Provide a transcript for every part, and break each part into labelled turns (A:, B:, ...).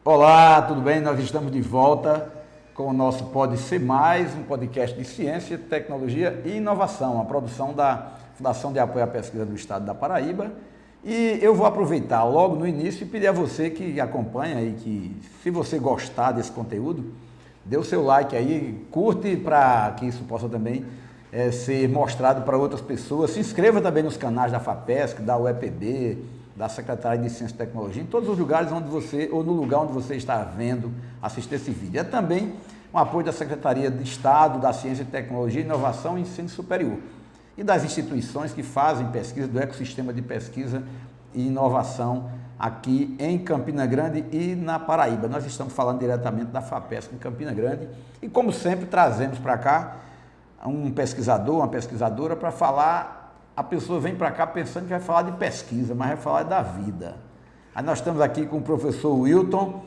A: Olá, tudo bem? Nós estamos de volta com o nosso Pode Ser Mais, um podcast de ciência, tecnologia e inovação, a produção da Fundação de Apoio à Pesquisa do Estado da Paraíba. E eu vou aproveitar logo no início e pedir a você que acompanha e que, se você gostar desse conteúdo, dê o seu like aí, curte para que isso possa também ser mostrado para outras pessoas. Se inscreva também nos canais da FAPESC, da UEPB, da Secretaria de Ciência e Tecnologia, em todos os lugares onde você, ou no lugar onde você está vendo, assistir esse vídeo. É também um apoio da Secretaria de Estado da Ciência e Tecnologia, Inovação e Ensino Superior e das instituições que fazem pesquisa, do ecossistema de pesquisa e inovação aqui em Campina Grande e na Paraíba. Nós estamos falando diretamente da FAPESC em Campina Grande e, como sempre, trazemos para cá um pesquisador, uma pesquisadora para falar. A pessoa vem para cá pensando que vai falar de pesquisa, mas vai falar da vida. Aí nós estamos aqui com o professor Wilton,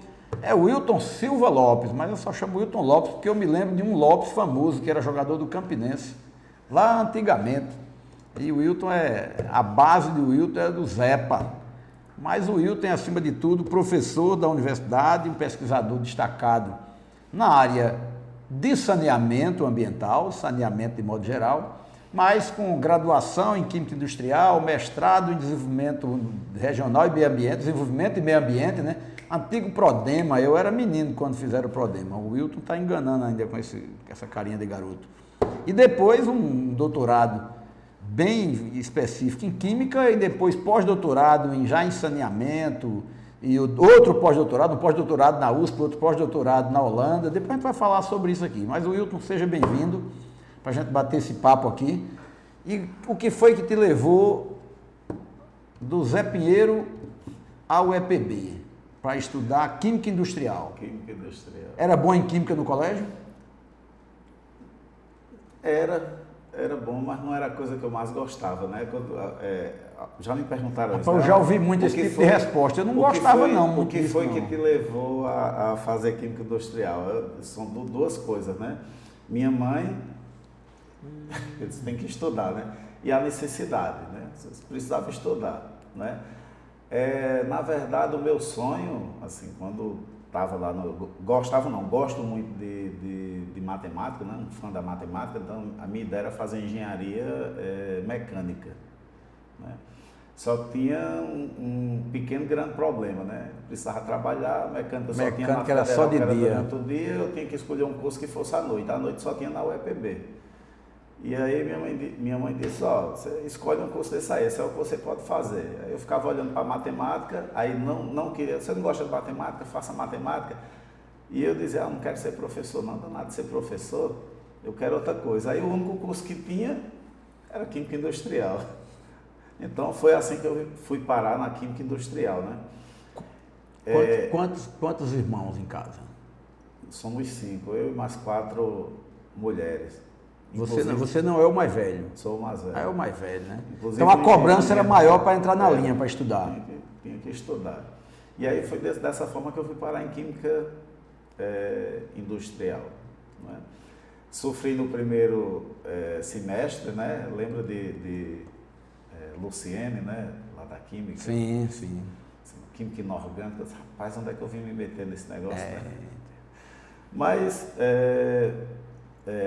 A: Wilton Silva Lopes, mas eu só chamo Wilton Lopes porque eu me lembro de um Lopes famoso, que era jogador do Campinense, lá antigamente. E o Wilton a base do Wilton é do Zepa. Mas o Wilton é, acima de tudo, professor da universidade, um pesquisador destacado na área de saneamento ambiental, saneamento de modo geral, mas com graduação em Química Industrial, mestrado em Desenvolvimento Regional e Meio Ambiente, Desenvolvimento e Meio Ambiente, né? Antigo Prodema, eu era menino quando fizeram o Prodema, o Wilton está enganando ainda com essa carinha de garoto. E depois um doutorado bem específico em Química e depois pós-doutorado já em saneamento e outro pós-doutorado, um pós-doutorado na USP, outro pós-doutorado na Holanda. Depois a gente vai falar sobre isso aqui, mas o Wilton, seja bem-vindo para a gente bater esse papo aqui. E o que foi que te levou do Zé Pinheiro ao EPB para estudar Química Industrial?
B: Química Industrial.
A: Era bom em Química no colégio?
B: Era bom, mas não era a coisa que eu mais gostava, né? Já me perguntaram isso.
A: Eu já ouvi muito esse tipo de resposta. Eu não gostava não.
B: O que foi que te levou a fazer Química Industrial? São duas coisas, né? Minha mãe, eu disse, tem que estudar, né? E a necessidade, né? Você precisava estudar, né? Na verdade, o meu sonho, assim, quando estava lá gosto muito de matemática, né? Um fã da matemática, então a minha ideia era fazer engenharia mecânica, né? Só que tinha um grande problema, né? Precisava trabalhar, mecânica só tinha na
A: era só de dia.
B: Durante o dia, eu tinha que escolher um curso que fosse à noite só tinha na UEPB. E aí minha mãe disse, você escolhe um curso desse aí, esse é o que você pode fazer. Aí eu ficava olhando para matemática, aí não queria, você não gosta de matemática, faça matemática. E eu dizia, não quero ser professor, não dá nada de ser professor, eu quero outra coisa. Aí o único curso que tinha era Química Industrial. Então foi assim que eu fui parar na Química Industrial, né?
A: Quantos irmãos em casa?
B: Somos 5, eu e mais 4 mulheres.
A: Você não é o mais velho?
B: Sou o mais velho.
A: É o mais velho, né?
B: Inclusive,
A: então a cobrança era maior para entrar na linha, para estudar.
B: Tinha que estudar. E aí foi dessa forma que eu fui parar em Química Industrial, né? Sofri no primeiro semestre, né? Lembro de Luciene, né? Lá da Química.
A: Sim, sim.
B: Química inorgânica. Rapaz, onde é que eu vim me meter nesse negócio? Né? Mas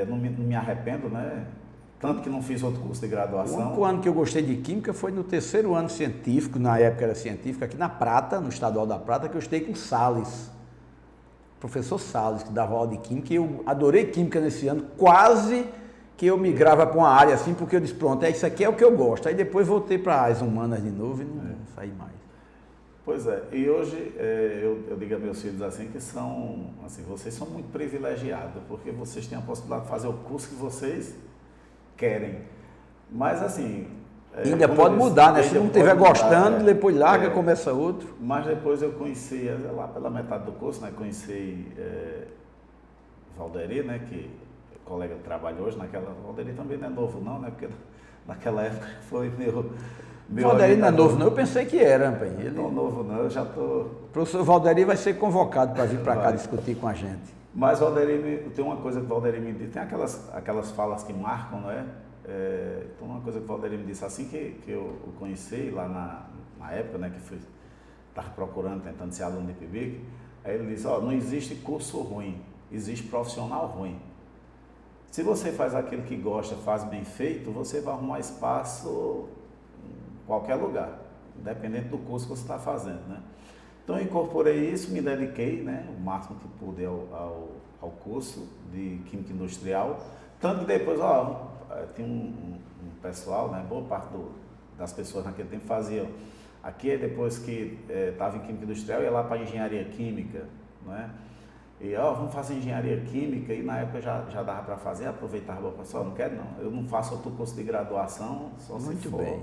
B: não me arrependo, né? Tanto que não fiz outro curso de graduação.
A: O único ano que eu gostei de Química foi no terceiro ano científico, na época era científica, aqui na Prata, no Estadual da Prata, que eu estudei com Salles. Professor Salles, que dava aula de Química, e eu adorei Química nesse ano, quase que eu migrava para uma área assim, porque eu disse, pronto, isso aqui é o que eu gosto. Aí depois voltei para as humanas de novo e não saí mais.
B: Pois é, e hoje eu digo a meus filhos assim que vocês são muito privilegiados, porque vocês têm a possibilidade de fazer o curso que vocês querem. Mas assim...
A: ainda pode mudar, né? Se não estiver gostando, depois larga, começa outro.
B: Mas depois eu conheci, lá pela metade do curso, né? Conheci Valderi, né? Que é colega de trabalho hoje, Valderi também não é novo não, né? Porque naquela época foi meu
A: Valderi não é novo não, eu pensei que era, rapaz.
B: Ele não é novo não, eu já estou...
A: O professor Valderi vai ser convocado para vir para cá discutir com a gente.
B: Mas tem uma coisa que o Valderi me disse, tem aquelas falas que marcam, não é? Então uma coisa que o Valderi me disse, assim que eu o conheci lá na época, né, que estava procurando, tentando ser aluno de PIBIC, Aí ele disse, ó, não existe curso ruim, existe profissional ruim. Se você faz aquilo que gosta, faz bem feito, você vai arrumar espaço em qualquer lugar, independente do curso que você está fazendo, né? Então eu incorporei isso, me dediquei, né, o máximo que pude ao curso de Química Industrial, tanto que depois, ó, tinha um pessoal, né, boa parte das pessoas naquele tempo faziam, aqui depois que estava em Química Industrial, ia lá para Engenharia Química, né? E, ó, vamos fazer engenharia química, e na época já dava para fazer, aproveitava, o pessoal, não quero não, eu não faço outro curso de graduação, só se
A: Muito
B: for
A: bem.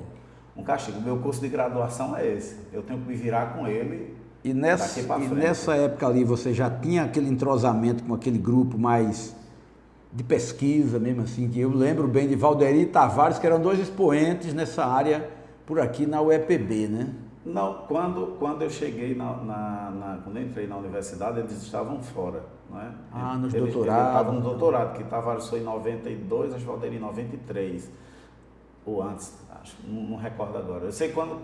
B: um castigo. O meu curso de graduação é esse, eu tenho que me virar com ele
A: E
B: daqui para frente.
A: nessa época ali você já tinha aquele entrosamento com aquele grupo mais de pesquisa mesmo assim, que eu lembro bem de Valderi e Tavares, que eram dois expoentes nessa área por aqui na UEPB, né?
B: Não, quando eu cheguei, quando eu entrei na universidade, eles estavam fora, não é?
A: Ah, nos
B: Eles
A: doutorados.
B: estavam no doutorado, que Tavares foi em 92, acho que Valderi em 93, ou antes, acho, não recordo agora. Eu sei quando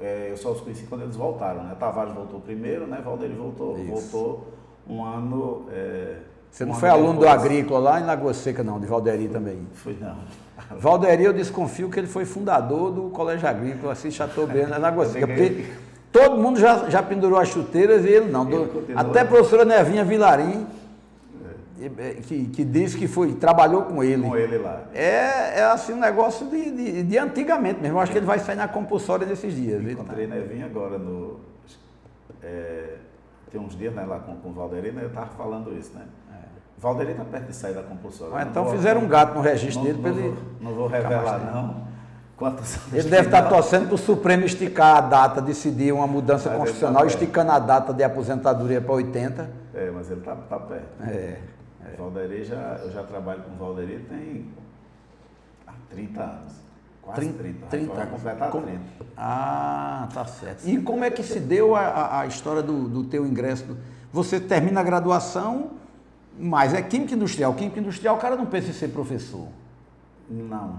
B: eu só os conheci quando eles voltaram, né? Tavares voltou primeiro, né? Valderi voltou um ano...
A: Você não
B: um
A: foi
B: ano
A: aluno do
B: depois.
A: Agrícola lá em Lagoa Seca não, de Valderi também?
B: Fui não.
A: Valderi, eu desconfio que ele foi fundador do Colégio Agrícola, assim, Chateaubriand, na Lagoa Seca,
B: peguei-
A: porque todo mundo já pendurou as chuteiras e ele não.
B: Ele continuou.
A: Até a professora Nevinha Vilarim, que disse que trabalhou com ele.
B: Com ele lá.
A: É assim um negócio de antigamente mesmo. Eu acho que ele vai sair na compulsória nesses dias. Viu?
B: Encontrei Nevinha agora tem uns dias, né, lá com o Valderi, né, eu estava falando isso, né? Valderi está perto de sair da compulsória.
A: Mas
B: Não
A: então
B: vou-
A: fizeram um gato no registro
B: não-
A: dele para
B: não
A: ele.
B: vou- Não vou revelar, não. Quantos anos
A: Ele deve
B: tem,
A: estar
B: não.
A: torcendo para o Supremo esticar a data, decidir uma mudança
B: Mas ele
A: constitucional,
B: tá perto.
A: esticando a data de aposentadoria para 80.
B: Mas ele tá perto. Valderi, eu já trabalho com o Valderi tem 30 anos. Quase 30. Vai completar 30.
A: Ah, tá certo. E como é que se deu a história do teu ingresso? Você termina a graduação, mas é Química Industrial. Química Industrial, o cara não pensa em ser professor.
B: Não.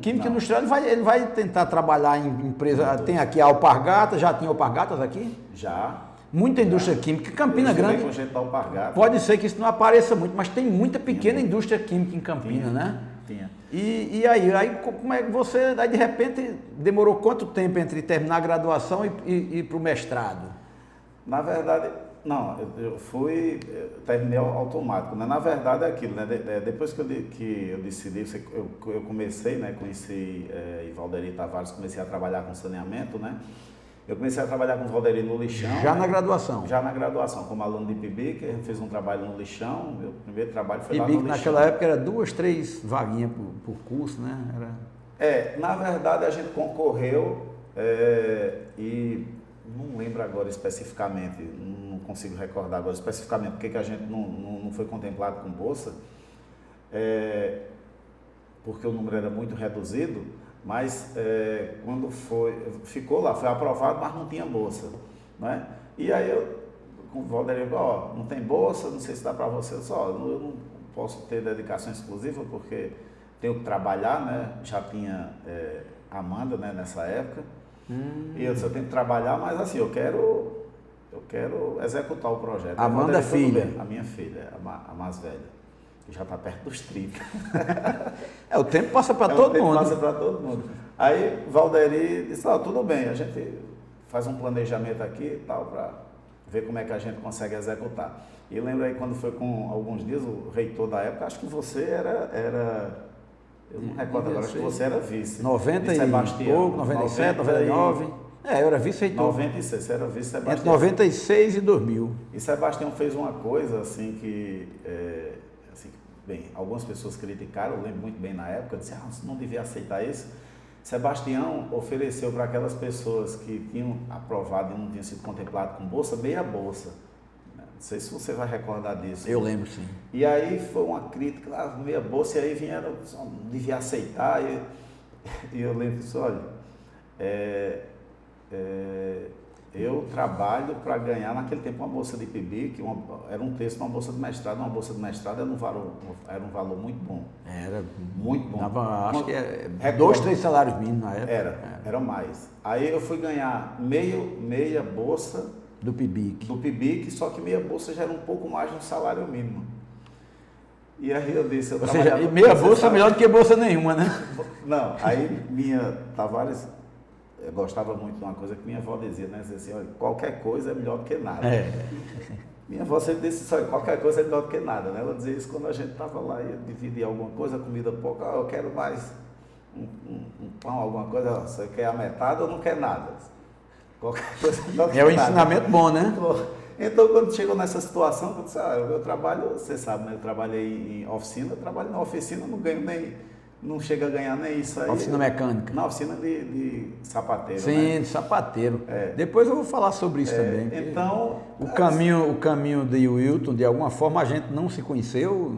A: Química
B: Não.
A: Industrial, ele vai tentar trabalhar em empresa. Tem aqui a Alpargatas, já tinha Alpargatas aqui?
B: Já.
A: Muita indústria química. Campina
B: Eu estudei
A: Grande.
B: com gente da Alpargata.
A: Pode ser que isso não apareça muito, mas tem muita pequena indústria química em Campinas, né?
B: Tinha.
A: E aí, como é que você, aí de repente, demorou quanto tempo entre terminar a graduação e ir para o mestrado?
B: Na verdade, não, eu terminei automático, né? Na verdade é aquilo, né? Depois que eu decidi, eu comecei, né? Conheci Valderi Tavares, comecei a trabalhar com saneamento, né? Eu comecei a trabalhar com o Valderi no lixão.
A: Já
B: né?
A: na graduação?
B: Já na graduação, como aluno de IPBIC, eu fiz um trabalho no lixão, meu primeiro trabalho foi lá no
A: IBIC
B: lixão.
A: naquela época era 2, 3 vaguinhas por curso, né?
B: Na verdade a gente concorreu e não lembro agora especificamente, não consigo recordar agora especificamente porque que a gente não foi contemplado com bolsa, porque o número era muito reduzido, mas quando ficou lá, foi aprovado, mas não tinha bolsa, né? E aí eu, com o Valderi, não tem bolsa, não sei se dá para você, eu não posso ter dedicação exclusiva porque tenho que trabalhar, né? Já tinha Amanda, né, nessa época, e eu disse, eu tenho que trabalhar, mas assim, eu quero executar o projeto.
A: Amanda, filha?
B: A minha filha, a mais velha, que já está perto dos 30.
A: O tempo passa para todo mundo.
B: Passa para todo mundo. Aí Valderi disse, tudo bem, a gente faz um planejamento aqui e tal, para ver como é que a gente consegue executar. E lembro aí quando foi com alguns dias, o reitor da época, acho que você era eu não recordo agora, acho que você era vice.
A: 90
B: de Sebastião.
A: e pouco, 97, 99. Eu era vice-reitor.
B: 96, você era vice Sebastião.
A: Entre 96 e 2000.
B: E Sebastião fez uma coisa assim que, bem, algumas pessoas criticaram, eu lembro muito bem na época, disseram, você não devia aceitar isso. Sebastião ofereceu para aquelas pessoas que tinham aprovado e não tinham sido contemplado com bolsa, meia bolsa. Não sei se você vai recordar disso.
A: Eu lembro, sim.
B: E aí foi uma crítica, meia bolsa, e aí vieram, não devia aceitar. E eu lembro disso, olha, eu trabalho para ganhar naquele tempo uma bolsa de IPBIC, era um terço de uma bolsa de mestrado. Uma bolsa de mestrado era um valor muito bom.
A: Era
B: muito bom.
A: Dava, acho que 2, 3 salários mínimos na época.
B: Era mais. Aí eu fui ganhar meia bolsa
A: Do PIBIC.
B: Do PIBIC, só que meia bolsa já era um pouco mais do salário mínimo. E aí eu disse...
A: Ou seja, meia bolsa é melhor do que bolsa nenhuma, né?
B: Não, aí minha Tavares... Eu gostava muito de uma coisa que minha avó dizia, né? Dizia assim, olha, qualquer coisa é melhor do que nada. Minha avó sempre disse, olha, qualquer coisa é melhor do que nada, né? Ela dizia isso quando a gente estava lá e dividia alguma coisa, comida pouca, eu quero mais um pão, alguma coisa, você quer a metade ou não quer nada? Qualquer coisa é melhor do que nada.
A: É um ensinamento bom, né?
B: Então, quando chegou nessa situação, eu disse, eu trabalho, você sabe, né? Eu trabalhei em oficina, eu trabalho na oficina, não ganho nem... Não chega a ganhar nem isso aí.
A: Oficina mecânica.
B: Na oficina de sapateiro.
A: Sim,
B: né?
A: de sapateiro. Depois eu vou falar sobre isso também.
B: Então.
A: O caminho de Wilton, de alguma forma, a gente não se conheceu,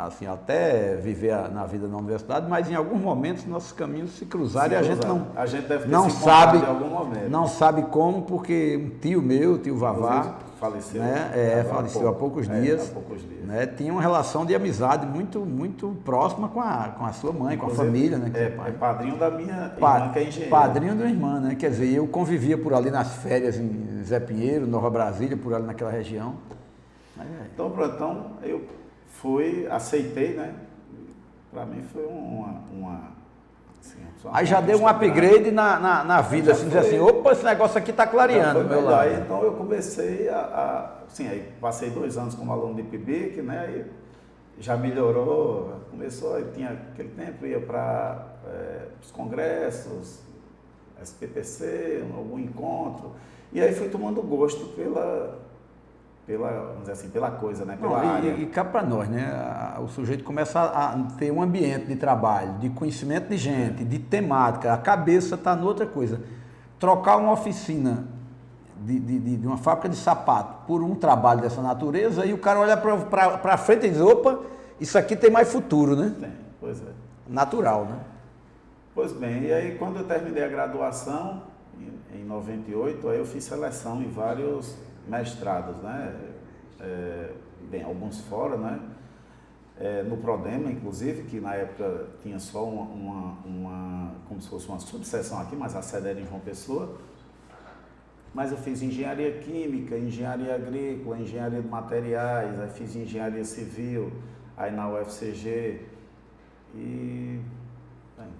A: assim, até viver na vida na universidade, mas em alguns momentos nossos caminhos se cruzaram e a gente não.
B: A gente deve ter
A: não
B: se
A: sabe
B: em algum momento.
A: Não sabe como, porque um tio meu, tio Vavá.
B: Faleceu.
A: Né? Faleceu há poucos dias.
B: Há poucos dias.
A: Né? Tinha uma relação de amizade muito próxima com a sua mãe, com a família, né?
B: É padrinho da minha irmã, que é engenheira.
A: Padrinho da minha irmã, né? Quer dizer, eu convivia por ali nas férias em Zé Pinheiro, Nova Brasília, por ali naquela região.
B: Então, pronto, então eu aceitei, né? Para mim foi uma assim,
A: aí já deu um upgrade na vida, assim, dizer assim, opa, esse negócio aqui está clareando.
B: Meu lado. Aí, então eu comecei assim, aí passei 2 anos como aluno de PIBIC, né? Aí já melhorou, começou, aí tinha aquele tempo, ia para os congressos, SPPC, algum encontro, e aí fui tomando gosto vamos dizer assim, pela coisa, né? Pela área.
A: E cá para nós, né? O sujeito começa a ter um ambiente de trabalho, de conhecimento de gente, de temática, a cabeça está noutra coisa. Trocar uma oficina de uma fábrica de sapato por um trabalho dessa natureza, e o cara olha para frente e diz, opa, isso aqui tem mais futuro, né?
B: Tem, pois é.
A: Natural, né?
B: Pois bem, e aí quando eu terminei a graduação, em 98, aí eu fiz seleção em vários mestrados, né? Bem, alguns fora, né? No Prodema, inclusive, que na época tinha só como se fosse uma subseção aqui, mas a sede era em João Pessoa. Mas eu fiz engenharia química, engenharia agrícola, engenharia de materiais, aí fiz engenharia civil, aí na UFCG, que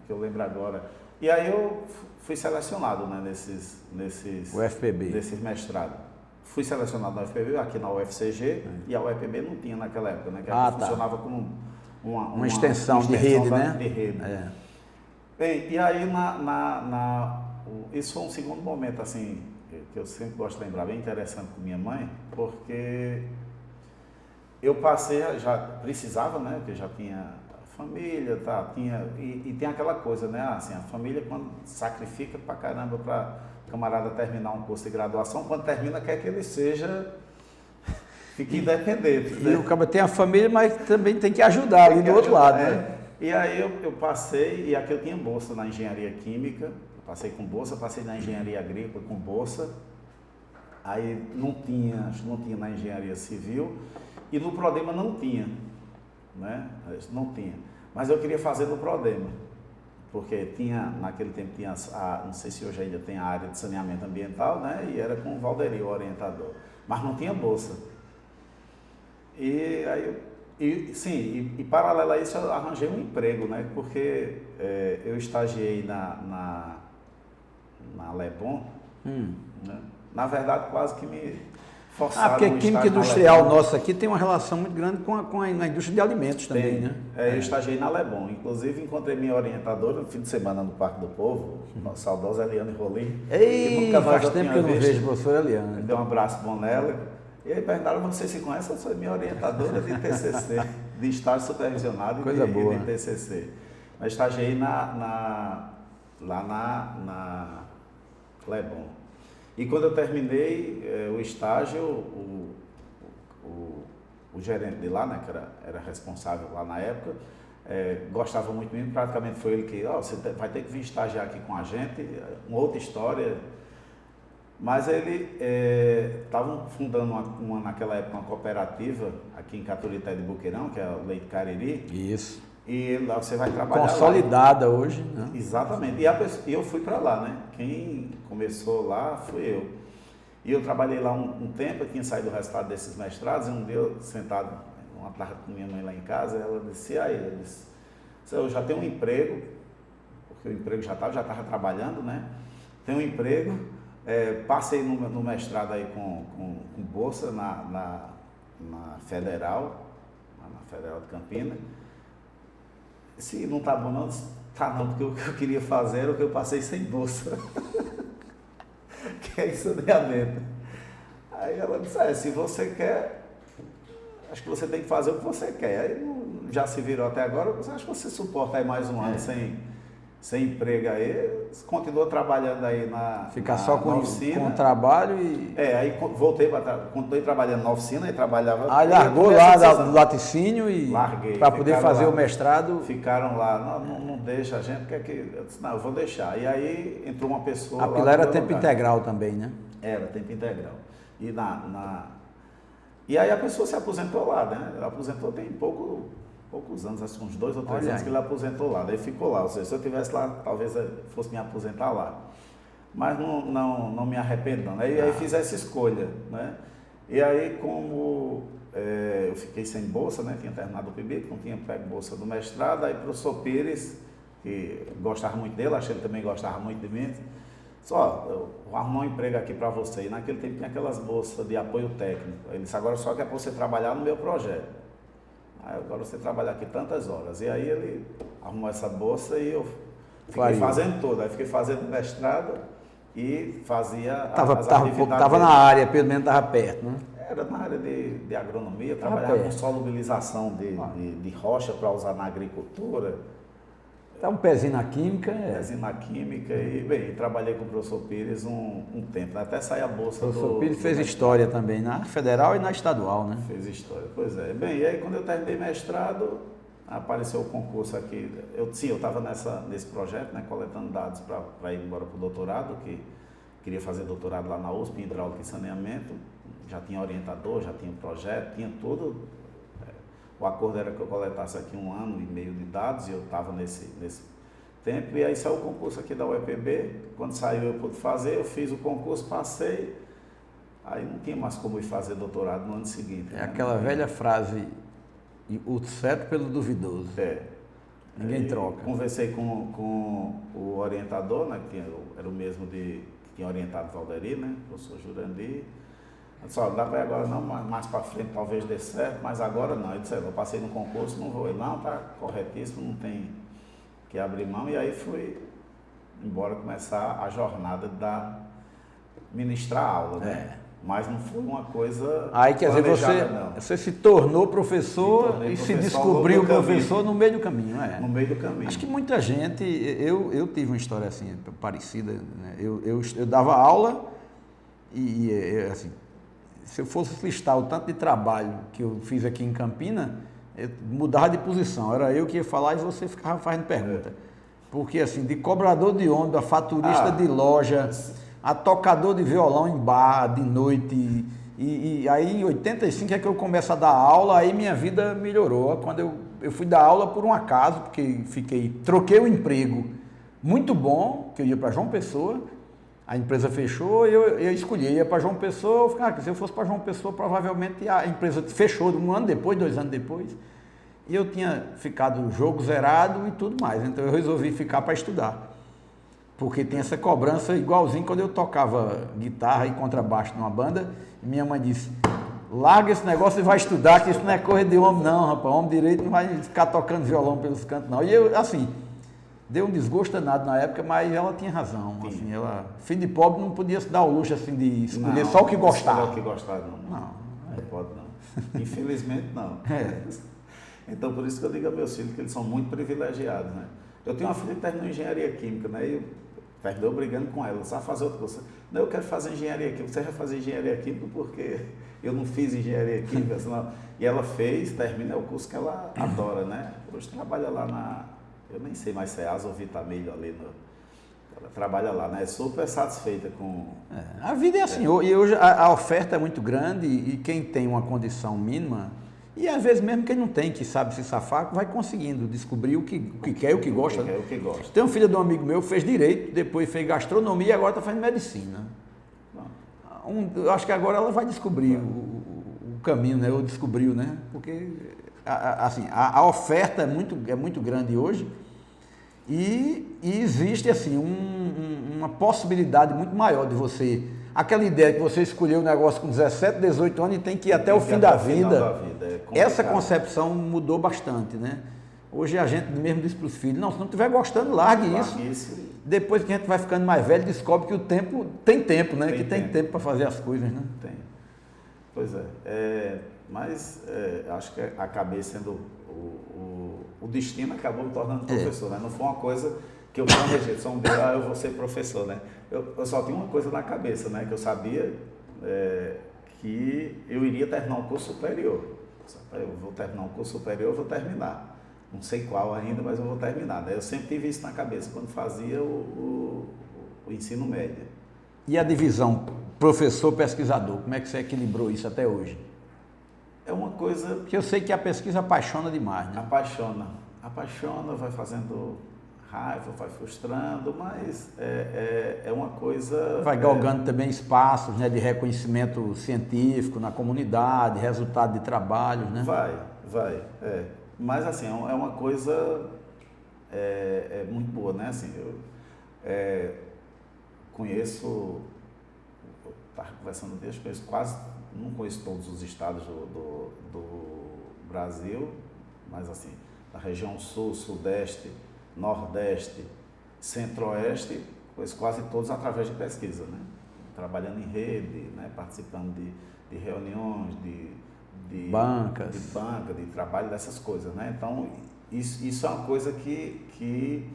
B: eu lembro agora. E aí eu fui selecionado, né, nesses
A: UFPB.
B: Nesses mestrados. Fui selecionado na UFPB, aqui na UFCG, e a UFPB não tinha naquela época, né? Que funcionava como uma extensão
A: de rede, né?
B: De rede. Bem, e aí isso foi um segundo momento, assim, que eu sempre gosto de lembrar, bem interessante com minha mãe, porque eu passei, já precisava, né? Porque já tinha família, e tem aquela coisa, né? Assim, a família quando sacrifica pra caramba para camarada terminar um curso de graduação, quando termina quer que ele fique independente.
A: E o cara tem a família, mas também tem que ajudar ali do outro lado, né?
B: E aí eu passei, e aqui eu tinha bolsa na engenharia química, passei com bolsa, passei na engenharia agrícola com bolsa, aí não tinha na engenharia civil, e no Prodema não tinha, né? Não tinha. Mas eu queria fazer no Prodema, porque naquele tempo tinha, não sei se hoje ainda tem a área de saneamento ambiental, né? E era com o Valderi, o orientador, mas não tinha bolsa. E aí e paralelo a isso eu arranjei um emprego, né? Porque eu estagiei na Lebon, né? Na verdade quase que me forçaram.
A: Porque a química industrial nossa aqui tem uma relação muito grande com a indústria de alimentos também, né?
B: Eu estagiei na Lebon, inclusive encontrei minha orientadora no fim de semana no Parque do Povo, a saudosa Eliane Rolim.
A: Ei, faz tempo que eu não vejo a professora Eliane.
B: Dei um abraço bom nela. E aí perguntaram, você se conhece? Eu sou minha orientadora de TCC, de estágio supervisionado
A: Coisa boa.
B: E de TCC. Mas estagiei lá na Lebon. E quando eu terminei o estágio, o gerente de lá, né, que era responsável lá na época, gostava muito de mim, praticamente foi ele que, você vai ter que vir estagiar aqui com a gente, uma outra história. Mas ele estava fundando naquela época uma cooperativa aqui em Caturité de Boqueirão, que é o Leite Cariri.
A: Isso.
B: E lá você vai trabalhar
A: consolidada lá. Hoje, né?
B: Exatamente. E eu fui para lá, né? Quem começou lá fui eu. E eu trabalhei lá um tempo, eu tinha saído do resultado desses mestrados, e um dia eu sentado uma tarde com minha mãe lá em casa, ela disse, aí, eu disse, eu já tenho um emprego, porque o emprego já estava trabalhando, né? Tenho um emprego, passei no mestrado aí com bolsa na Federal de Campinas. Se não tá bom não, tá não, porque o que eu queria fazer era o que eu passei sem bolsa. Que é saneamento. Aí ela disse, se você quer, acho que você tem que fazer o que você quer. Aí já se virou até agora, acho que você suporta aí mais um ano sem emprego aí, continua trabalhando aí
A: Ficar só com
B: oficina.
A: Com o trabalho e...
B: Aí voltei continuei trabalhando na oficina e trabalhava...
A: Aí largou lá do laticínio e...
B: Larguei.
A: Para poder fazer
B: lá,
A: o mestrado...
B: Ficaram lá, não deixa a gente, eu disse, não, eu vou deixar. E aí entrou uma pessoa
A: A Pilar era tempo integral também, né?
B: Era tempo integral. E aí a pessoa se aposentou lá, né? Ela aposentou tem poucos anos, acho que uns 2 ou 3 anos que ele aposentou lá, daí ficou lá, ou seja, se eu estivesse lá, talvez fosse me aposentar lá, mas não me arrependo não, aí fiz essa escolha, né? E aí como eu fiquei sem bolsa, né? Tinha terminado o PIBIC, não tinha pego bolsa do mestrado, aí o professor Pires, que gostava muito dele, achei que ele também gostava muito de mim, só, eu vou arrumar um emprego aqui para você, e naquele tempo tinha aquelas bolsas de apoio técnico, ele disse, agora só que é para você trabalhar no meu projeto. Aí agora você trabalha aqui tantas horas. E aí ele arrumou essa bolsa e eu fiquei fazendo tudo. Aí fiquei fazendo mestrado e fazia as atividades.
A: Estava na área, pelo menos estava perto, né?
B: Era na área de agronomia, trabalhava com solubilização de rocha para usar na agricultura.
A: Tá um pezinho na química.
B: Pezinho na química e, bem, trabalhei com o professor Pires um tempo, né? Até sair a bolsa
A: do... O professor Pires fez história também, na federal e na estadual, né?
B: Fez história, pois é. Bem, e aí quando eu terminei mestrado, apareceu o concurso aqui. Eu estava nesse projeto, né? Coletando dados para ir embora para o doutorado, que queria fazer doutorado lá na USP, em hidráulica e saneamento. Já tinha orientador, já tinha projeto, tinha tudo. O acordo era que eu coletasse aqui 1 ano e meio de dados e eu estava nesse tempo. E aí saiu o concurso aqui da UEPB. Quando saiu eu pude fazer, eu fiz o concurso, passei. Aí não tinha mais como ir fazer doutorado no ano seguinte.
A: É aquela velha frase, o certo pelo duvidoso. Ninguém troca.
B: Conversei com o orientador, né, que era o mesmo que tinha orientado o Valderi, né, o professor Jurandir. Eu disse, dá para ir agora não, mais para frente talvez dê certo, mas agora não. Eu disse, eu passei no concurso, não vou ir. Não, tá corretíssimo, não tem que abrir mão. E aí fui embora começar a jornada ministrar aula, né? Mas não foi uma coisa
A: aí quer dizer, você se tornou professor e se descobriu professor no meio do caminho,
B: No meio do caminho.
A: Acho que muita gente, eu tive uma história assim, parecida, né? Eu dava aula e assim, se eu fosse listar o tanto de trabalho que eu fiz aqui em Campina, eu mudava de posição, era eu que ia falar e você ficava fazendo pergunta. Porque assim, de cobrador de ônibus, a faturista de loja, a tocador de violão em bar de noite, e aí em 85 é que eu começo a dar aula, aí minha vida melhorou. Quando eu fui dar aula por um acaso, porque troquei o emprego muito bom, que eu ia para João Pessoa, a empresa fechou e eu escolhi, ia para João Pessoa, se eu fosse para João Pessoa, provavelmente a empresa fechou 1 ano depois, 2 anos depois, e eu tinha ficado o jogo zerado e tudo mais, então eu resolvi ficar para estudar. Porque tem essa cobrança igualzinho quando eu tocava guitarra e contrabaixo numa banda, e minha mãe disse, larga esse negócio e vai estudar, que isso não é coisa de homem não, rapaz, homem direito não vai ficar tocando violão pelos cantos não. E eu, assim, deu um desgosto danado na época, mas ela tinha razão, assim, filho de pobre não podia se dar o luxo assim de escolher só o que gostava.
B: Só o que gostava não pode não, infelizmente não. Então por isso que eu digo a meus filhos que eles são muito privilegiados, né? Eu tenho uma filha que terminou engenharia química, né? E terminou brigando com ela, sabe fazer outro curso? Não, eu quero fazer engenharia química. Você vai fazer engenharia química porque eu não fiz engenharia química, senão... E ela termina o curso que ela adora, né? Hoje trabalha lá eu nem sei mais se é Asa ou Vitamilho ali ela trabalha lá, né? É super satisfeita com...
A: A vida é assim, e hoje a oferta é muito grande e quem tem uma condição mínima, e às vezes mesmo quem não tem, que sabe se safar, vai conseguindo descobrir o que quer e o que gosta.
B: O que gosta.
A: Tem um filho de um amigo meu, fez direito, depois fez gastronomia e agora está fazendo medicina. eu acho que agora ela vai descobrir o caminho, né? Ou descobriu, né? Porque assim, a oferta é muito grande hoje e existe assim uma possibilidade muito maior de você. Aquela ideia que você escolheu o negócio com 17, 18 anos e tem que ir até o fim da vida. Essa concepção mudou bastante, né? Hoje a gente mesmo diz para os filhos, não, se não estiver gostando, largue isso. Depois que a gente vai ficando mais velho, descobre que o tempo tem tempo, né? Tem tempo para fazer as coisas, né?
B: Tem. Pois é. Mas acho que acabei sendo o destino acabou me tornando professor, né? Não foi uma coisa que eu planejei, só um dia eu vou ser professor, né? Eu só tinha uma coisa na cabeça, né? Que eu sabia que eu iria terminar um curso superior. Eu vou terminar um curso superior, eu vou terminar. Não sei qual ainda, mas eu vou terminar, né? Eu sempre tive isso na cabeça quando fazia o ensino médio.
A: E a divisão professor-pesquisador, como é que você equilibrou isso até hoje?
B: É uma coisa...
A: Porque eu sei que a pesquisa apaixona demais, né?
B: Apaixona, vai fazendo raiva, vai frustrando, mas é uma coisa...
A: Vai galgando também espaços, né, de reconhecimento científico na comunidade, resultado de trabalhos, né?
B: Vai. Mas assim, é uma coisa muito boa, né? Assim, eu conheço, estava conversando desde, não conheço todos os estados do Brasil, mas assim, na região sul, sudeste, nordeste, centro-oeste, conheço quase todos através de pesquisa, né? Trabalhando em rede, né? Participando de reuniões, de
A: bancas,
B: de trabalho, dessas coisas, né? Então, isso é uma coisa que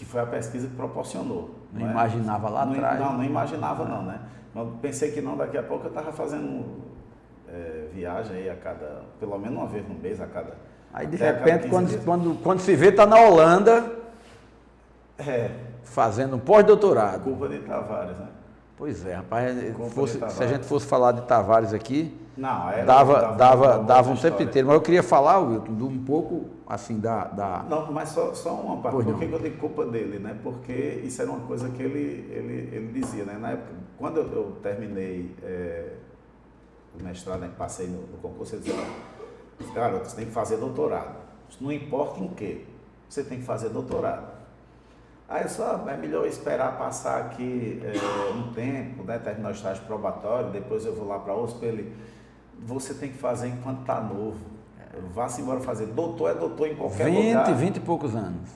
B: foi a pesquisa que proporcionou.
A: Não imaginava lá atrás?
B: Não imaginava não, né? Eu pensei que não, daqui a pouco eu estava fazendo viagem aí pelo menos uma vez no mês,
A: Aí de repente, quando se vê, está na Holanda, fazendo um pós-doutorado.
B: Culpa de Tavares, né?
A: Pois é, rapaz, se a gente fosse falar de Tavares aqui, dava um tempo inteiro. Mas eu queria falar, Wilton, um pouco assim
B: Não, mas só uma parte. Por que eu digo culpa dele, né? Porque isso era uma coisa que ele dizia, né? Na época, quando eu terminei o mestrado, né, passei no concurso, ele dizia, garoto, você tem que fazer doutorado. Não importa em quê, você tem que fazer doutorado. Aí é melhor esperar passar aqui um tempo, né, terminar o estágio probatório, depois eu vou lá para a USP. Você tem que fazer enquanto está novo. Vá-se embora fazer. Doutor é doutor em qualquer lugar.
A: 20 e poucos anos.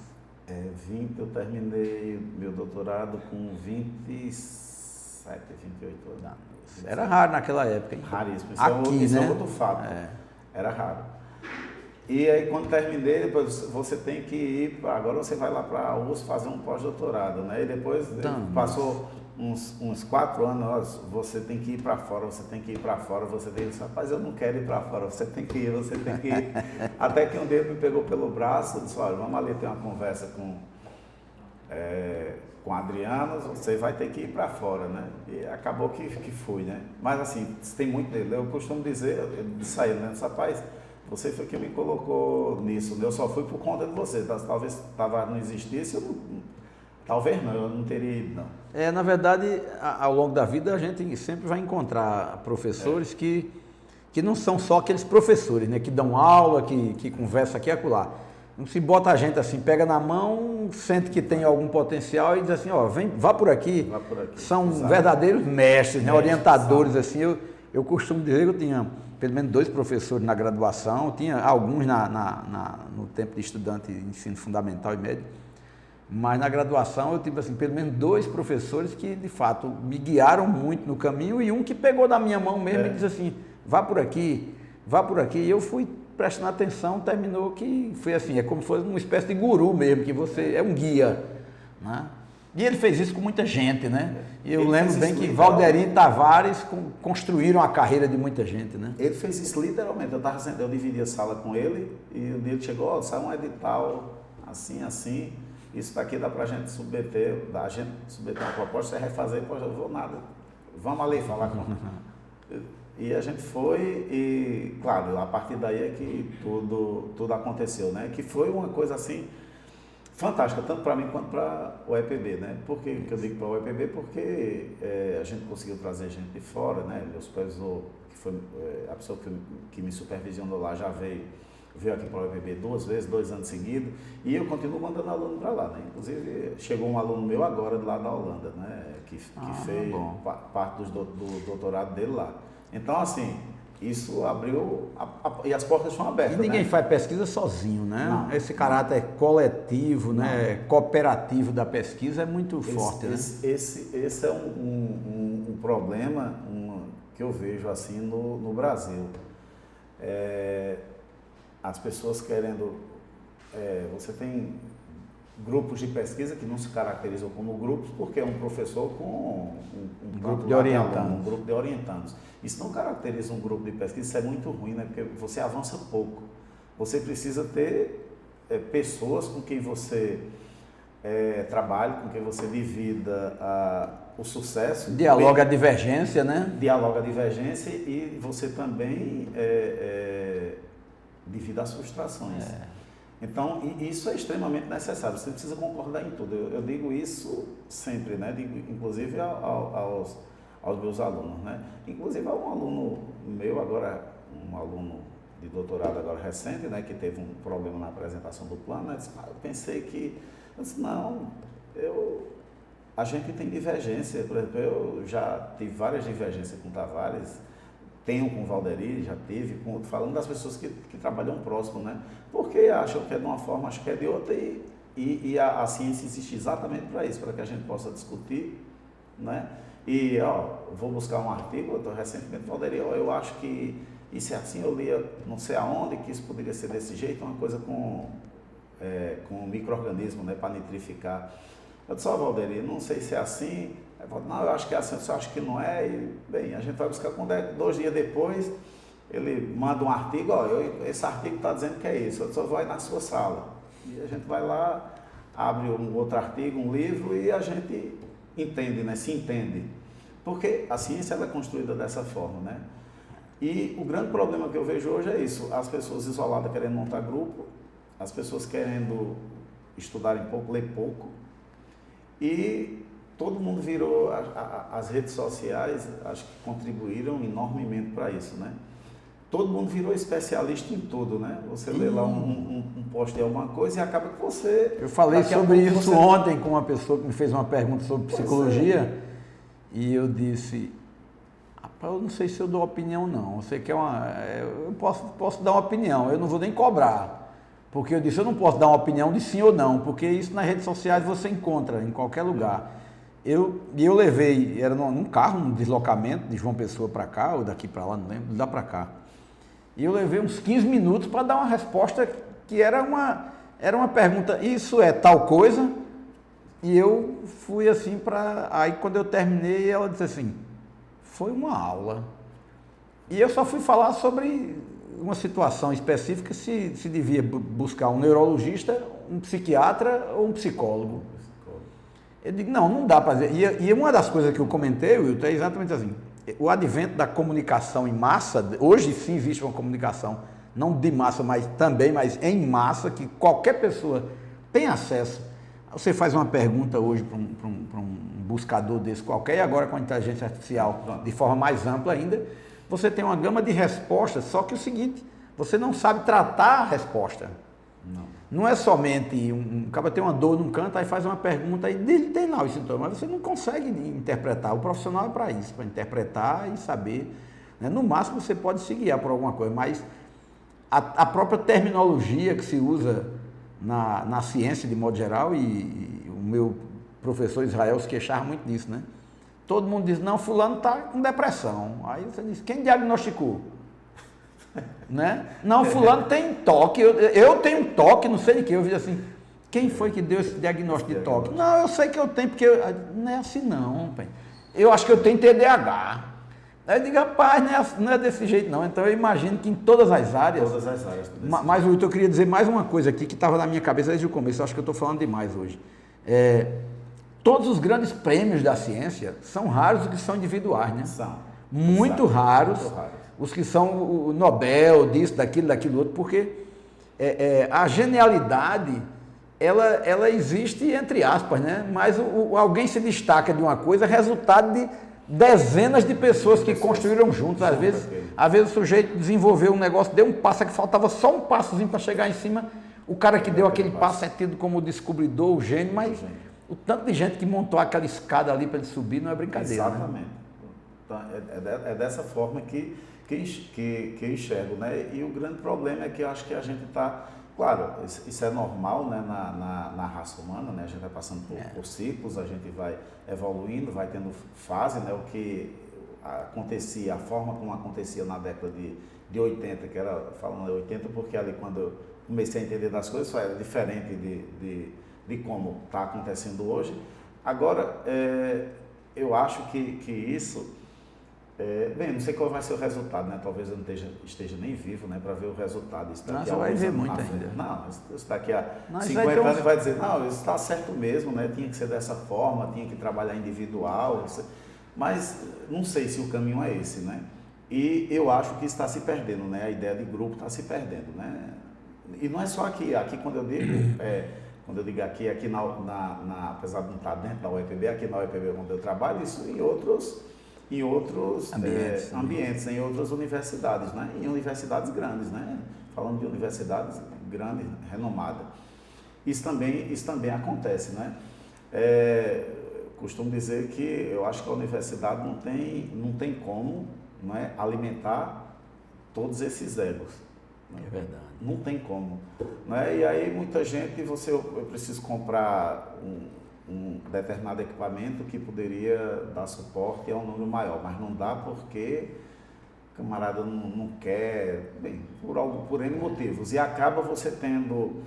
B: 20, eu terminei meu doutorado com 27, 28 anos.
A: Era raro naquela época, hein?
B: Raríssimo.
A: Isso
B: é outro fato. Era raro. E aí, quando terminei, depois você tem que ir, agora você vai lá para a USP fazer um pós-doutorado, né? E depois passou uns 4 anos, você tem que ir para fora, você tem que ir para fora, você tem que ir, rapaz, eu não quero ir para fora, você tem que ir. Até que um dia ele me pegou pelo braço e disse, olha, vamos ali ter uma conversa com Adriano, você vai ter que ir para fora, né? E acabou que fui, né? Mas assim, tem muito dele. Eu costumo dizer, isso aí, né? Rapaz, você foi quem me colocou nisso, eu só fui por conta de você. Talvez não existisse, talvez não, eu não teria ido, não.
A: Na verdade, ao longo da vida, a gente sempre vai encontrar professores que não são só aqueles professores, né? Que dão aula, que conversam aqui e acolá. Não se bota a gente assim, pega na mão, sente que tem algum potencial e diz assim, ó, vá por aqui. São verdadeiros mestres, né? Orientadores, assim. Eu costumo dizer que eu tinha pelo menos 2 professores na graduação, tinha alguns no tempo de estudante de ensino fundamental e médio, mas na graduação eu tive assim, pelo menos 2 professores que de fato me guiaram muito no caminho e um que pegou da minha mão mesmo e disse assim, vá por aqui, e eu fui prestando atenção, terminou que foi assim, é como se fosse uma espécie de guru mesmo, que você é um guia, né? E ele fez isso com muita gente, né? E eu lembro bem que Valderi e Tavares construíram a carreira de muita gente, né?
B: Ele fez isso literalmente. Eu dividi a sala com ele e um dia ele chegou, saiu um edital assim. Isso daqui dá pra gente submeter uma proposta, você refazer, pô, eu vou nada. Vamos ali falar com ele. E a gente foi e, claro, a partir daí é que tudo aconteceu, né? Que foi uma coisa assim... fantástica, tanto para mim quanto para o EPB, né? Por que eu digo para o EPB? Porque a gente conseguiu trazer gente de fora, né? Meu supervisor, que foi a pessoa que me supervisionou lá, já veio aqui para o EPB 2 vezes, 2 anos seguidos, e eu continuo mandando aluno para lá, né? Inclusive, chegou um aluno meu agora lá da Holanda, né? Que fez parte do doutorado dele lá. Então, assim, isso abriu, e as portas estão abertas.
A: E ninguém,
B: né?
A: faz pesquisa sozinho, né?
B: Não,
A: esse caráter coletivo, né? Cooperativo da pesquisa é muito forte, né?
B: Esse é um problema que eu vejo assim no Brasil. As pessoas querendo... você tem grupos de pesquisa que não se caracterizam como grupos porque é um professor com um grupo de orientandos. Um grupo de orientandos. Isso não caracteriza um grupo de pesquisa, isso é muito ruim, né? Porque você avança pouco. Você precisa ter pessoas com quem você trabalhe, com quem você divida o sucesso.
A: Dialoga a divergência, né?
B: Dialoga a divergência e você também divida as frustrações. Então, isso é extremamente necessário, você precisa concordar em tudo. Eu digo isso sempre, né? Digo, inclusive aos meus alunos, né? Inclusive a um aluno meu agora, um aluno de doutorado agora recente, né? Que teve um problema na apresentação do plano, né? Eu pensei que, não, a gente tem divergência, por exemplo, eu já tive várias divergências com o Tavares, tenho com o Valderi, já tive, falando das pessoas que trabalham próximo, né? Porque acham que é de uma forma, acham que é de outra, e a ciência existe exatamente para isso, para que a gente possa discutir, né? E, vou buscar um artigo, eu estou recentemente, Valderi, eu acho que isso é assim, eu lia não sei aonde, que isso poderia ser desse jeito, uma coisa com micro-organismo, né, para nitrificar. Eu disse, Valderi, não sei se é assim. Aí eu não, eu acho que é assim, você acha que não é? E, bem, a gente vai buscar quando 2 dias depois, ele manda um artigo, esse artigo está dizendo que é isso, eu só vou na sua sala. E a gente vai lá, abre um outro artigo, um livro, e a gente entende, né, se entende. Porque a ciência ela é construída dessa forma, né? E o grande problema que eu vejo hoje é isso, as pessoas isoladas querendo montar grupo, as pessoas querendo estudarem pouco, ler pouco, e todo mundo virou, as redes sociais, acho que contribuíram enormemente para isso, né? Todo mundo virou especialista em tudo, né? Você lê lá um post de alguma coisa e acaba que você...
A: Eu falei sobre isso ontem com uma pessoa que me fez uma pergunta sobre psicologia, e eu disse, rapaz, eu não sei se eu dou opinião não, você quer eu posso dar uma opinião, eu não vou nem cobrar, porque eu disse, eu não posso dar uma opinião de sim ou não, porque isso nas redes sociais você encontra em qualquer lugar. Eu levei, era num carro, num deslocamento de João Pessoa para cá, ou daqui para lá, não lembro, de lá para cá. E eu levei uns 15 minutos para dar uma resposta que era uma pergunta, isso é tal coisa? E eu fui assim aí quando eu terminei, ela disse assim, foi uma aula. E eu só fui falar sobre uma situação específica, se devia buscar um neurologista, um psiquiatra ou um psicólogo. Eu digo, não dá para dizer. E uma das coisas que eu comentei, Wilton, é exatamente assim, o advento da comunicação em massa, hoje sim existe uma comunicação, não de massa, mas em massa, que qualquer pessoa tem acesso. Você faz uma pergunta hoje para um buscador desse qualquer, e agora com a inteligência artificial, de forma mais ampla ainda, você tem uma gama de respostas, só que é o seguinte, você não sabe tratar a resposta. Não é somente um cara tem uma dor num canto, aí faz uma pergunta, aí ele tem lá os sintomas, mas você não consegue interpretar. O profissional é para isso, para interpretar e saber. Né? No máximo você pode se guiar por alguma coisa, mas a própria terminologia que se usa na ciência de modo geral, e o meu professor Israel se queixava muito disso, né? Todo mundo diz, não, fulano está com depressão. Aí você diz, quem diagnosticou? Né? Não, fulano tem toque, eu tenho toque, não sei de que. Eu vi assim, quem foi que deu esse diagnóstico de toque? Não, eu sei que eu tenho, porque não é assim não, pai. Eu acho que eu tenho TDAH. Aí eu digo, rapaz, não é desse jeito não. Então eu imagino que em todas as áreas.
B: Todas as áreas.
A: Mas eu queria dizer mais uma coisa aqui que estava na minha cabeça desde o começo, eu acho que eu estou falando demais hoje. Todos os grandes prêmios da ciência são raros os que são individuais, né?
B: São.
A: Muito raros. Os que são o Nobel, disso, daquilo outro, porque a genialidade ela existe entre aspas, né? Mas alguém se destaca de uma coisa, é resultado de dezenas de pessoas que construíram juntos. Às vezes o sujeito desenvolveu um negócio, deu um passo que faltava só um passozinho para chegar em cima. O cara que deu aquele passo é tido como o descobridor, o gênio, mas o tanto de gente que montou aquela escada ali para ele subir não é brincadeira.
B: Exatamente. Né? Então, é dessa forma que enxergo, né? E o grande problema é que eu acho que a gente está... Claro, isso é normal, né, na raça humana, né? A gente vai passando por ciclos, a gente vai evoluindo, vai tendo fase, né? O que acontecia, a forma como acontecia na década de 80, que era, falando de 80, porque ali quando eu comecei a entender das coisas, era diferente de como está acontecendo hoje. Agora, eu acho que isso... bem, não sei qual vai ser o resultado, né? Talvez eu não esteja nem vivo, né, para ver o resultado. Isso daqui
A: você vai ver muito ainda.
B: Não, isso daqui a 50 anos vai dizer, não, isso está certo mesmo, né? Tinha que ser dessa forma, tinha que trabalhar individual, mas não sei se o caminho é esse, né? E eu acho que está se perdendo, né? A ideia de grupo está se perdendo, né? E não é só aqui quando eu digo aqui apesar de não estar dentro da UEPB, aqui na UEPB onde eu trabalho, isso em outros ambientes, em outras universidades, né? Em universidades grandes, né? Falando de universidades grandes, renomadas. Isso também acontece, né? Costumo dizer que eu acho que a universidade não tem como, não é, alimentar todos esses egos. Né?
A: É verdade.
B: Não tem como. Né? E aí muita gente, eu preciso comprar um determinado equipamento que poderia dar suporte a um número maior, mas não dá porque o camarada não quer, bem, por N motivos. E acaba você tendo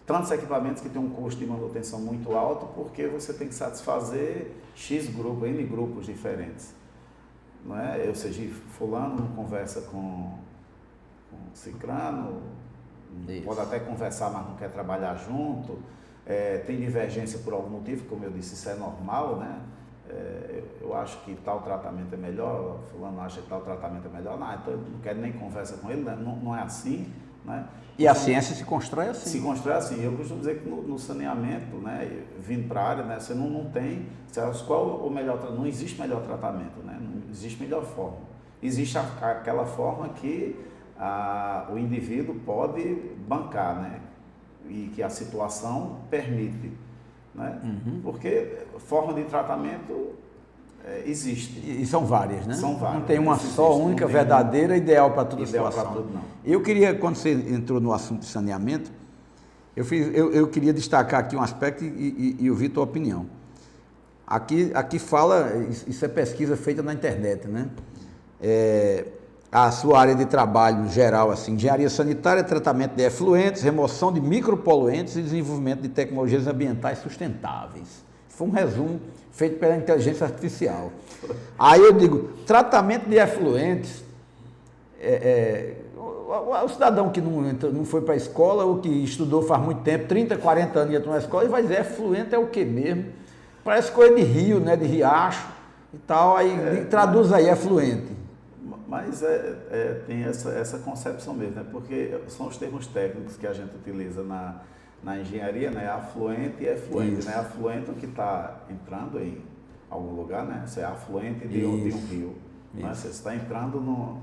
B: tantos equipamentos que tem um custo de manutenção muito alto porque você tem que satisfazer N grupos diferentes. Não é? Ou seja, fulano não conversa com ciclano, pode até conversar, mas não quer trabalhar junto. Tem divergência por algum motivo, como eu disse, isso é normal, né? Eu acho que tal tratamento é melhor, fulano acha que tal tratamento é melhor, então eu não quero nem conversa com ele, né? Não é assim, né?
A: E a ciência se constrói assim.
B: Se constrói assim. Eu costumo dizer que no saneamento, né, vindo para a área, né, você não tem, qual o melhor, não existe melhor tratamento, né? Não existe melhor forma. Existe aquela forma que o indivíduo pode bancar, né? E que a situação permite, né? Porque forma de tratamento existe.
A: E são várias, né?
B: São várias.
A: Não tem uma só única, verdadeira, ideal para toda
B: ideal
A: situação.
B: Para tudo, não.
A: Eu queria, quando você entrou no assunto de saneamento, eu queria destacar aqui um aspecto e ouvir tua opinião. Aqui fala, isso é pesquisa feita na internet, né? A sua área de trabalho no geral, assim, engenharia sanitária, tratamento de efluentes, remoção de micropoluentes e desenvolvimento de tecnologias ambientais sustentáveis. Foi um resumo feito pela inteligência artificial. Aí eu digo, tratamento de efluentes, o cidadão que não foi para a escola ou que estudou faz muito tempo, 30, 40 anos, ia para uma escola, e vai dizer, efluente é o que mesmo? Parece coisa de rio, né, de riacho e tal, aí traduz aí, efluente.
B: Mas tem essa concepção mesmo, né? Porque são os termos técnicos que a gente utiliza na engenharia, né? Afluente e efluente, né? Afluente é o que está entrando em algum lugar, né? Você é afluente de um rio, né? Você está entrando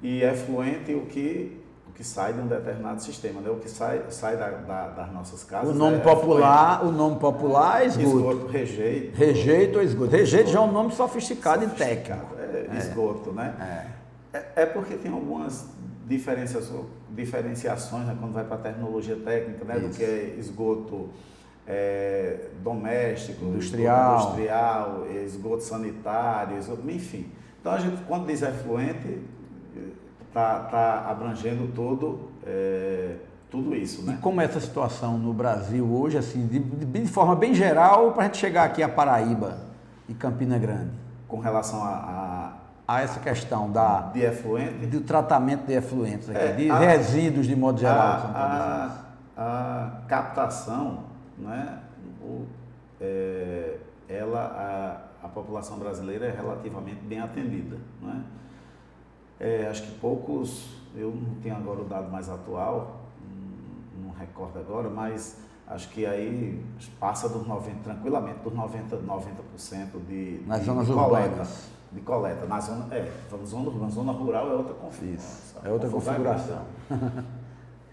B: e efluente o que sai de um determinado sistema, né? O que sai das nossas casas.
A: O nome popular é esgoto.
B: Esgoto, rejeito.
A: Rejeito ou esgoto. Rejeito já é um nome sofisticado e técnico.
B: Esgoto, né? É porque tem algumas diferenciações, né, quando vai para a terminologia técnica, né, do que é esgoto doméstico, industrial, esgoto sanitário, enfim. Então a gente, quando diz efluente, está abrangendo tudo isso, né?
A: E como é essa situação no Brasil hoje, assim, de forma bem geral, para a gente chegar aqui a Paraíba e Campina Grande?
B: Com relação a
A: essa questão
B: de efluente?
A: Do tratamento de efluentes aqui, de resíduos de modo geral.
B: A captação, né, a população brasileira é relativamente bem atendida, né? Acho que poucos, eu não tenho agora o dado mais atual, não recordo agora, mas Acho que aí passa dos 90, tranquilamente dos 90%
A: nas zonas
B: coleta.
A: urbanas.
B: De coleta. Na zona, zona urbana, zona rural é outra configuração.
A: É outra configuração.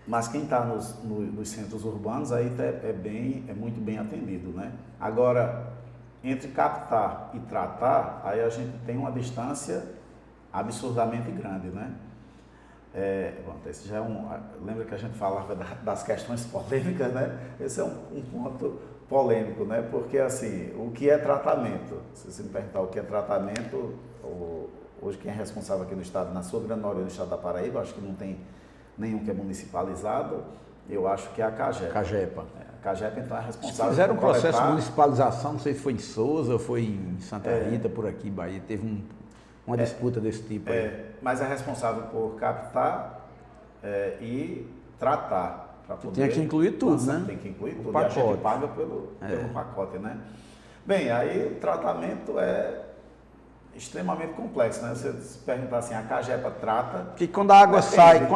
B: Mas quem está nos centros urbanos aí é muito bem atendido, né? Agora, entre captar e tratar, aí a gente tem uma distância absurdamente grande, né? Esse já é lembra que a gente falava das questões polêmicas, né? Esse é um ponto polêmico, né? Porque assim, o que é tratamento? Se você me perguntar o que é tratamento, hoje quem é responsável aqui no estado, na sua grande maioria no estado da Paraíba, acho que não tem nenhum que é municipalizado, eu acho que é a CAGEPA. A CAGEPA então é responsável.
A: Fizeram um processo de municipalização, não sei se foi em Souza ou foi em Santa Rita, por aqui, Bahia, teve uma disputa desse tipo aí.
B: Mas é responsável por captar e tratar.
A: Tem que incluir tudo, né?
B: Tem que incluir tudo.
A: Pacote.
B: E a gente paga pelo pacote, né? Bem, aí o tratamento é extremamente complexo, né? Você se perguntar assim, a CAGEPA trata...
A: Porque quando a água sai,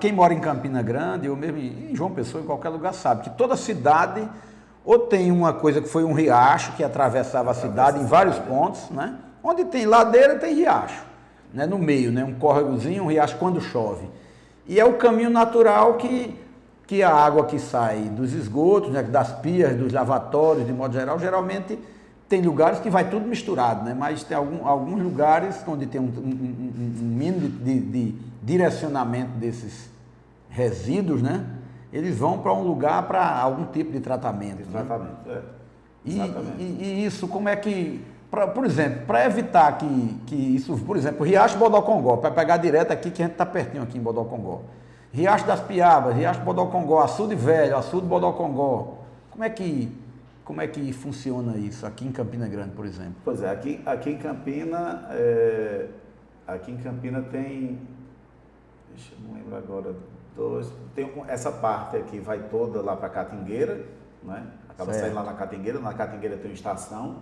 A: quem mora em Campina Grande, ou mesmo em João Pessoa, em qualquer lugar, sabe que toda cidade ou tem uma coisa que foi um riacho que atravessava a cidade em vários pontos, né? Onde tem ladeira, tem riacho, né? No meio, né? Um córregozinho, um riacho quando chove. E é o caminho natural que a água que sai dos esgotos, né? Das pias, dos lavatórios, de modo geral, geralmente tem lugares que vai tudo misturado, né? Mas tem alguns lugares onde tem um mínimo de direcionamento desses resíduos, né? Eles vão para um lugar para algum tipo de tratamento. E isso, como é que... por exemplo, para evitar que isso... Por exemplo, Riacho Bodocongó, para pegar direto aqui, que a gente está pertinho aqui em Bodocongó. Riacho das Piabas, Riacho Bodocongó, Açude Velho, Açude Bodocongó. Como é que funciona isso aqui em Campina Grande, por exemplo?
B: Pois é, aqui em Campina tem... Deixa eu não lembro agora... tem essa parte aqui, vai toda lá para Catingueira, né? Acaba saindo lá na Catingueira tem uma estação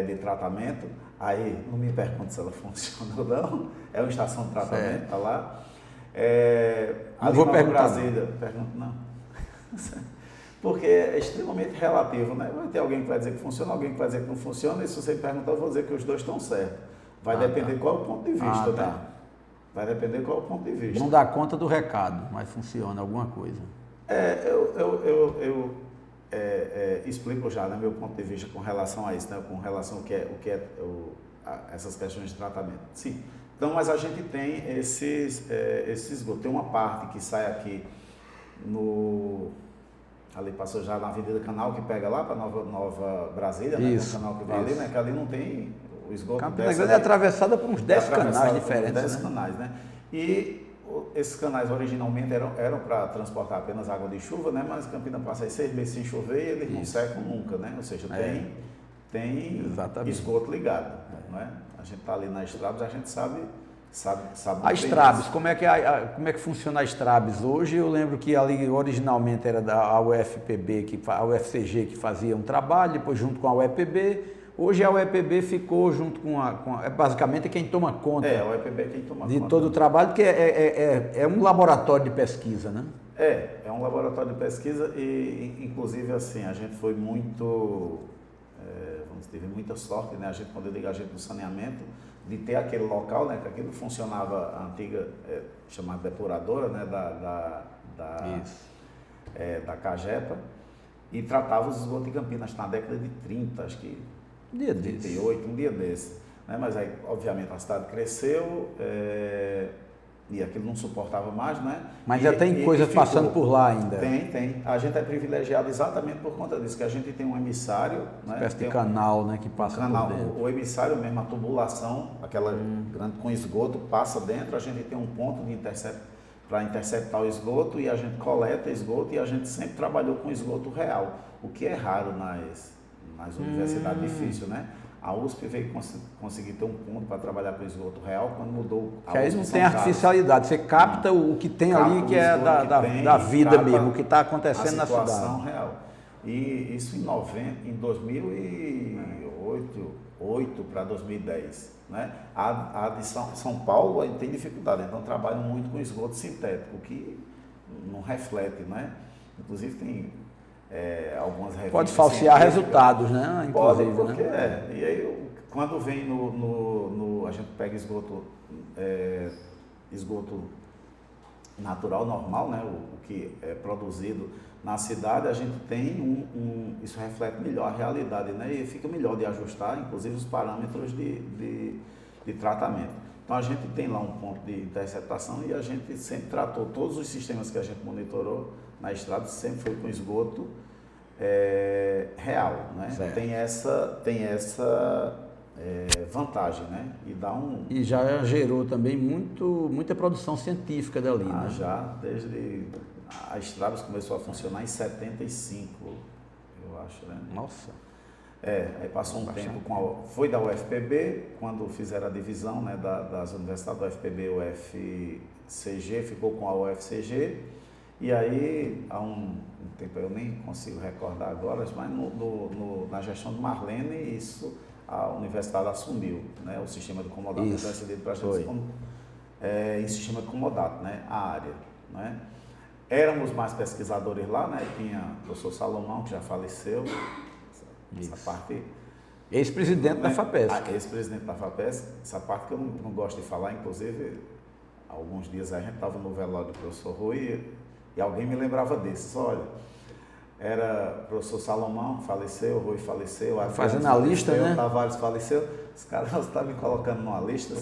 B: de tratamento, aí não me pergunte se ela funciona ou não, é uma estação de tratamento, está lá.
A: Não vou perguntar.
B: Brasília, pergunto não. Porque é extremamente relativo, né? Vai ter alguém que vai dizer que funciona, alguém que vai dizer que não funciona, e se você me perguntar, eu vou dizer que os dois estão certos. Vai depender qual é o ponto de vista, né? Vai depender qual é o ponto de vista.
A: Não dá conta do recado, mas funciona alguma coisa.
B: Eu explico já, né, meu ponto de vista com relação a isso, né, com relação ao essas questões de tratamento. Sim. Então, mas a gente tem esse esgoto. Tem uma parte que sai aqui ali passou já na Avenida Canal, que pega lá para Nova Brasília, né? Tem um canal que vai ali, né? Que ali não tem o esgoto.
A: Campina Grande é atravessada por uns 10 canais diferentes.
B: 10 canais, né? E esses canais originalmente eram para transportar apenas água de chuva, né? Mas Campina passa aí 6 meses sem chover e eles não secam nunca, né? Ou seja, tem esgoto ligado, né? A gente está ali na Estrabes, a gente sabe
A: a Estrabes, como é que funciona a Estrabes hoje? Eu lembro que ali originalmente era da UFPB, a UFCG que fazia um trabalho, depois junto com a UEPB. Hoje a UEPB ficou junto com basicamente quem toma conta
B: a UEPB é quem toma
A: de
B: conta
A: todo o trabalho, porque é um laboratório de pesquisa, né?
B: É um laboratório de pesquisa e inclusive assim, a gente foi muito, teve muita sorte, né? Quando eu digo a gente do saneamento, de ter aquele local, né, que aquilo funcionava, a antiga chamada depuradora, né, da CAGEPA, e tratava os esgotos de Campinas na década de 30, acho que 38, um dia desse. Né, mas aí, obviamente, a cidade cresceu e aquilo não suportava mais, né?
A: Mas já tem coisas passando por lá ainda.
B: Tem. A gente é privilegiado exatamente por conta disso, que a gente tem um emissário, né?
A: Espécie de canal, né, que passa por dentro.
B: O emissário mesmo, a tubulação, aquela grande com esgoto, passa dentro, a gente tem um ponto para interceptar o esgoto e a gente coleta esgoto e a gente sempre trabalhou com esgoto real, o que é raro nas universidades, difícil, né? A USP veio conseguir ter um ponto para trabalhar com esgoto real quando mudou a
A: que aí não tem artificialidade, você capta o que tem ali, que é da vida mesmo, o que está acontecendo na cidade. A
B: situação real. E isso em 2008 para 2010. Né? A de São Paulo tem dificuldade, então trabalham muito com esgoto sintético, que não reflete, né? Inclusive tem algumas revistas.
A: Pode falsear resultados, né? Inclusive,
B: pode, porque
A: né?
B: E aí, quando vem a gente pega esgoto natural, normal, né? O que é produzido na cidade, a gente tem isso reflete melhor a realidade, né? E fica melhor de ajustar, inclusive, os parâmetros de tratamento. Então, a gente tem lá um ponto de interceptação e a gente sempre tratou todos os sistemas que a gente monitorou na estrada, sempre foi com esgoto real, né? Tem essa vantagem, né?
A: E já gerou também muita produção científica dali, né?
B: Já, desde a Estradas começou a funcionar em 75, eu acho, né?
A: Nossa.
B: Aí passou um tempo foi da UFPB, quando fizeram a divisão, né, das universidades da UFPB e UFCG, ficou com a UFCG, e aí, há um tempo, eu nem consigo recordar agora, mas na gestão de Marlene, a universidade assumiu, né, o sistema de comodato, então é cedido para a gente em sistema de comodato, né, a área, né. Éramos mais pesquisadores lá, né, tinha o professor Salomão, que já faleceu, essa parte...
A: Ex-presidente da FAPESC.
B: Ex-presidente da FAPESC, essa parte que eu não gosto de falar, inclusive, alguns dias a gente estava no velório do professor Rui e alguém me lembrava desses, olha, era o professor Salomão, faleceu, o Rui faleceu,
A: fazendo a lista, né?
B: O Tavares faleceu, os caras estão me colocando numa lista.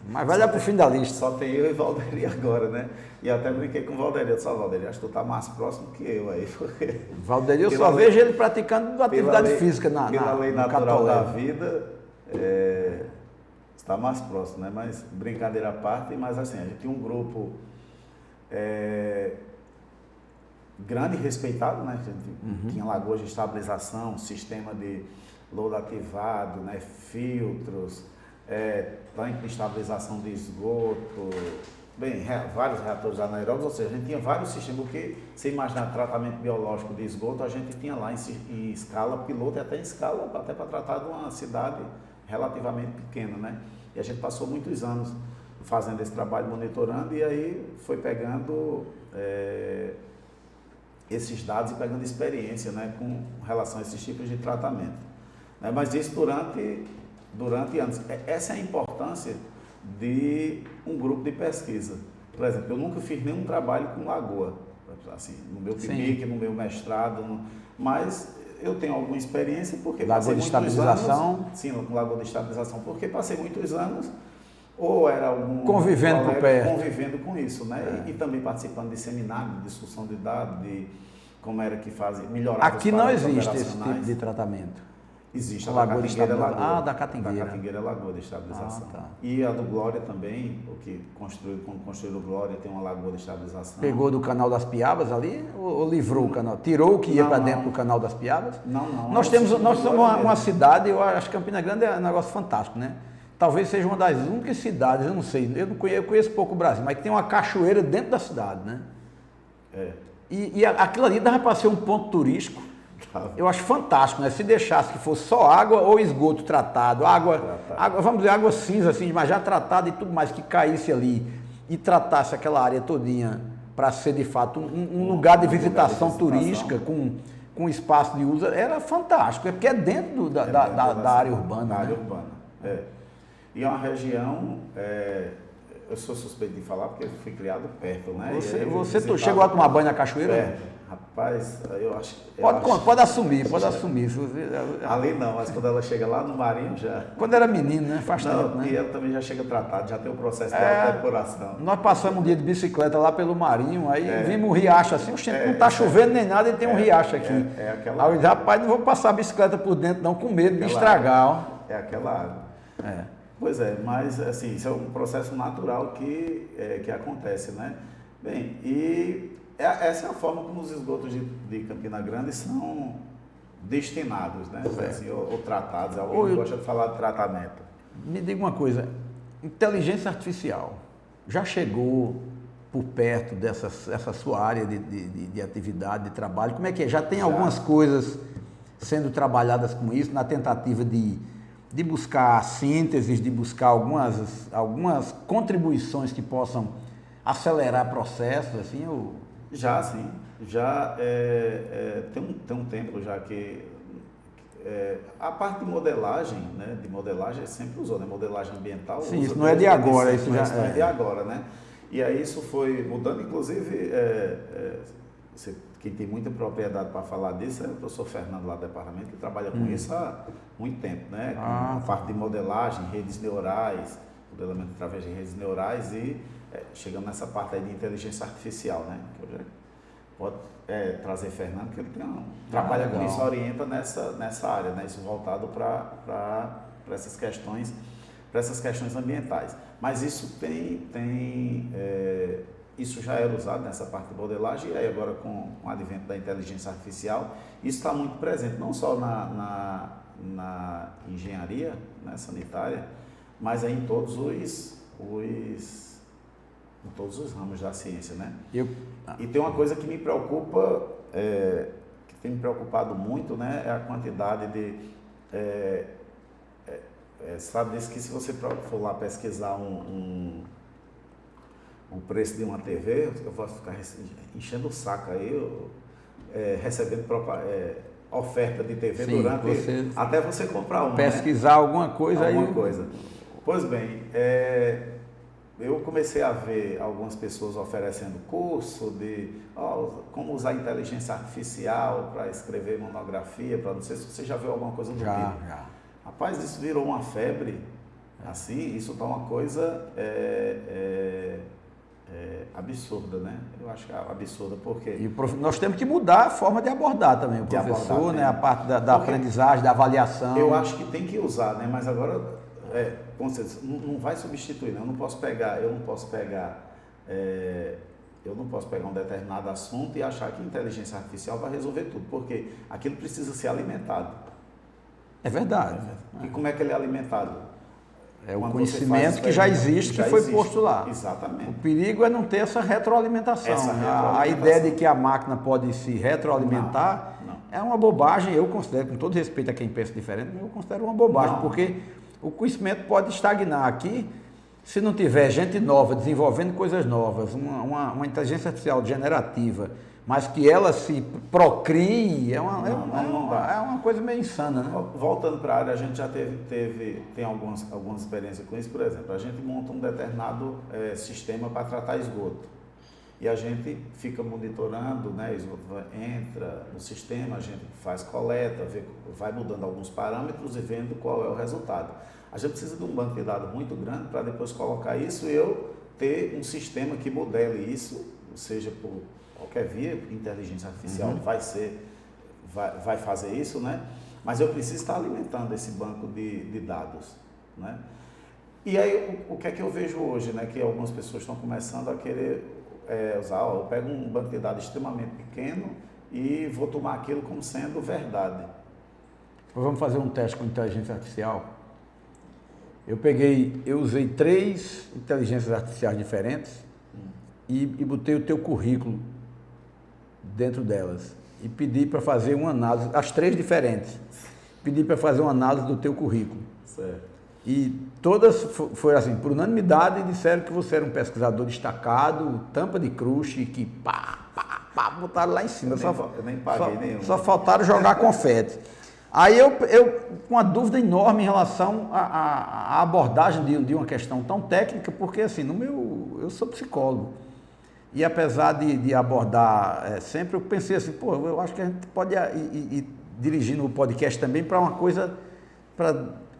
A: Mas vai lá pro fim da lista.
B: Só tem eu e Valderi agora, né? E até brinquei com o Valderi, eu disse, Valderi, acho que tu tá mais próximo que eu aí, porque...
A: Valderi, eu só vejo ele praticando atividade física
B: pela lei natural da vida, está mais próximo, né? Mas brincadeira à parte, mas assim, a gente tinha um grupo grande e respeitado, né? A gente tinha lagoas de estabilização, sistema de lodo ativado, né? Filtros, tanque de estabilização de esgoto, vários reatores anaeróbicos, ou seja, a gente tinha vários sistemas, porque você imaginar tratamento biológico de esgoto, a gente tinha lá em escala piloto e até em escala, até para tratar de uma cidade relativamente pequena, né? E a gente passou muitos anos fazendo esse trabalho, monitorando, e aí foi pegando esses dados e pegando experiência, né, com relação a esses tipos de tratamento. Né? Mas isso durante anos. Essa é a importância de um grupo de pesquisa. Por exemplo, eu nunca fiz nenhum trabalho com lagoa, assim, no meu PIBIC, no meu mestrado, mas eu tenho alguma experiência porque
A: lagoa de estabilização.
B: Anos, sim, com lagoa de estabilização, porque passei muitos anos ou era algum
A: convivendo por perto,
B: convivendo com isso, né? E também participando de seminários, de discussão de dados, de como era que fazia, melhorar.
A: Aqui não existe esse tipo de tratamento.
B: Existe
A: a lagoa de estabilização.
B: Ah,
A: da Catingueira.
B: Da Catingueira é lagoa de estabilização.
A: Tá.
B: E a do Glória também, quando construiu o Glória, tem uma lagoa de estabilização.
A: Pegou do canal das Piabas ali ou livrou o canal? Tirou o que ia para dentro do canal das Piabas?
B: Não.
A: Nós somos uma cidade, eu acho que Campina Grande é um negócio fantástico, né? Talvez seja uma das únicas cidades, eu não sei, eu conheço pouco o Brasil, mas que tem uma cachoeira dentro da cidade, né? E aquilo ali dava para ser um ponto turístico. Eu acho fantástico, né? Se deixasse que fosse só água ou esgoto tratado, água, vamos dizer, água cinza, assim, mas já tratada e tudo mais, que caísse ali e tratasse aquela área todinha para ser de fato um lugar de visitação turística com espaço de uso, era fantástico, porque é dentro da área urbana.
B: Da área urbana, E é uma região, eu sou suspeito de falar porque eu fui criado perto, né?
A: Você chegou a tomar banho na cachoeira?
B: Rapaz, eu acho...
A: Pode assumir.
B: Ali não, mas quando ela chega lá no Marinho já...
A: Quando era menino, né? Faz tempo, né?
B: E ela também já chega tratada, já tem o processo de autodepuração.
A: Nós passamos um dia de bicicleta lá pelo Marinho, aí vimos um riacho assim, não está chovendo nem nada e tem um riacho aqui. Aí eu disse, rapaz, não vou passar a bicicleta por dentro não, com medo de estragar. Ó.
B: É aquela água. Pois é, mas assim, isso é um processo natural que acontece, né? Bem, e essa é a forma como os esgotos de Campina Grande são destinados, né? Assim, ou tratados. Alguém gosta de falar de tratamento.
A: Me diga uma coisa, inteligência artificial já chegou por perto dessa sua área de atividade, de trabalho? Como é que é? Já tem algumas coisas sendo trabalhadas com isso, na tentativa de buscar sínteses, de buscar algumas contribuições que possam acelerar processos, assim,
B: Já, sim. Já tem um tempo já que a parte de modelagem, né? De modelagem sempre usou, né? Modelagem ambiental.
A: Sim,
B: Usa
A: isso não é de
B: desde o
A: agora,
B: início,
A: isso
B: mas
A: já
B: não é de agora, né? E aí isso foi mudando, inclusive, quem tem muita propriedade para falar disso é o professor Fernando lá do departamento, que trabalha com isso há muito tempo, né? Com a parte de modelagem, redes neurais, modelamento através de redes neurais e chegando nessa parte aí de inteligência artificial, né? Que hoje pode trazer Fernando, que ele trabalha com isso, orienta nessa área, né? Isso voltado para essas questões ambientais. Mas isso isso já era usado nessa parte de modelagem, e aí agora com o advento da inteligência artificial, isso está muito presente, não só na engenharia, né, sanitária, mas aí em todos os ramos da ciência, né? E tem uma coisa que me preocupa, que tem me preocupado muito, né, é a quantidade de... sabe disso que se você for lá pesquisar o preço de uma TV, eu posso ficar enchendo o saco aí, recebendo oferta de TV. Sim, até você comprar uma.
A: Pesquisar, né? Alguma coisa.
B: Pois bem, eu comecei a ver algumas pessoas oferecendo curso de como usar inteligência artificial para escrever monografia, para não sei se você já viu alguma coisa do tipo.
A: Já.
B: Rapaz, isso virou uma febre, assim, isso está uma coisa absurda, né? Eu acho que é absurda, porque...
A: E nós temos que mudar a forma de abordar também o professor, né? A parte da aprendizagem, da avaliação.
B: Eu acho que tem que usar, né? Mas agora, como você disse, não vai substituir, né? Eu não posso pegar um determinado assunto e achar que a inteligência artificial vai resolver tudo, porque aquilo precisa ser alimentado.
A: É verdade.
B: E como é que ele é alimentado?
A: É o conhecimento que já existe, que foi posto lá.
B: Exatamente.
A: O perigo é não ter essa retroalimentação. A ideia de que a máquina pode se retroalimentar é uma bobagem, eu considero, com todo respeito a quem pensa diferente, eu considero uma bobagem, porque o conhecimento pode estagnar aqui se não tiver gente nova desenvolvendo coisas novas, uma inteligência artificial generativa, mas que ela se procrie, é uma coisa meio insana, né?
B: Voltando para a área, a gente já tem algumas experiências com isso. Por exemplo, a gente monta um determinado sistema para tratar esgoto. E a gente fica monitorando, né? O esgoto entra no sistema, a gente faz coleta, vai mudando alguns parâmetros e vendo qual é o resultado. A gente precisa de um banco de dados muito grande para depois colocar isso e eu ter um sistema que modele isso, seja por qualquer via, inteligência artificial vai fazer isso, né? Mas eu preciso estar alimentando esse banco de dados, né? E aí, o que é que eu vejo hoje, né? Que algumas pessoas estão começando a querer usar, eu pego um banco de dados extremamente pequeno e vou tomar aquilo como sendo verdade.
A: Vamos fazer um teste com inteligência artificial? Eu usei 3 inteligências artificiais diferentes e botei o teu currículo dentro delas e pedi para fazer uma análise, as 3 diferentes, pedi para fazer uma análise do teu currículo.
B: Certo.
A: E todas foram assim, por unanimidade, disseram que você era um pesquisador destacado, tampa de crush, que botaram lá em cima.
B: Eu nem paguei nenhum.
A: Só faltaram jogar confete. Aí eu com uma dúvida enorme em relação à abordagem de uma questão tão técnica, porque assim, eu sou psicólogo. E apesar de abordar sempre, eu pensei assim, eu acho que a gente pode ir dirigindo o podcast também para uma coisa,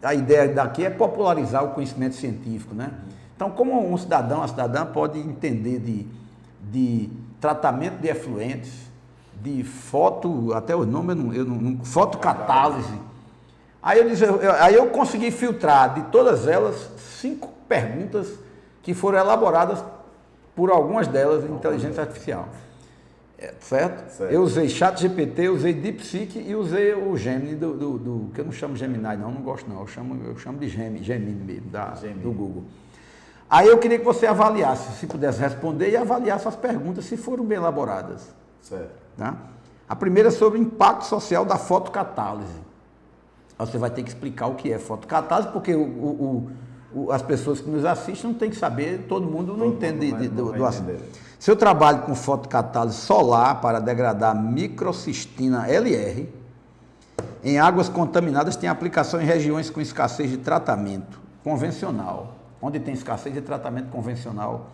A: a ideia daqui é popularizar o conhecimento científico, né? Então, como uma cidadã pode entender de tratamento de efluentes, de até o nome fotocatálise. Aí eu consegui filtrar de todas elas 5 perguntas que foram elaboradas por algumas delas em inteligência artificial. Certo? Eu usei ChatGPT, usei DeepSeek e usei o Gemini que eu não chamo Gemini não gosto não, eu chamo de Gemini mesmo, do Google. Aí eu queria que você avaliasse, se pudesse responder, e avaliasse as perguntas, se foram bem elaboradas.
B: Certo.
A: Tá? A primeira é sobre o impacto social da fotocatálise. Você vai ter que explicar o que é fotocatálise, porque as pessoas que nos assistem não têm que saber, todo mundo não entende do assunto.
B: entender.
A: Se eu trabalho com fotocatálise solar para degradar microcistina LR, em águas contaminadas tem aplicação em regiões com escassez de tratamento convencional. Onde tem escassez de tratamento convencional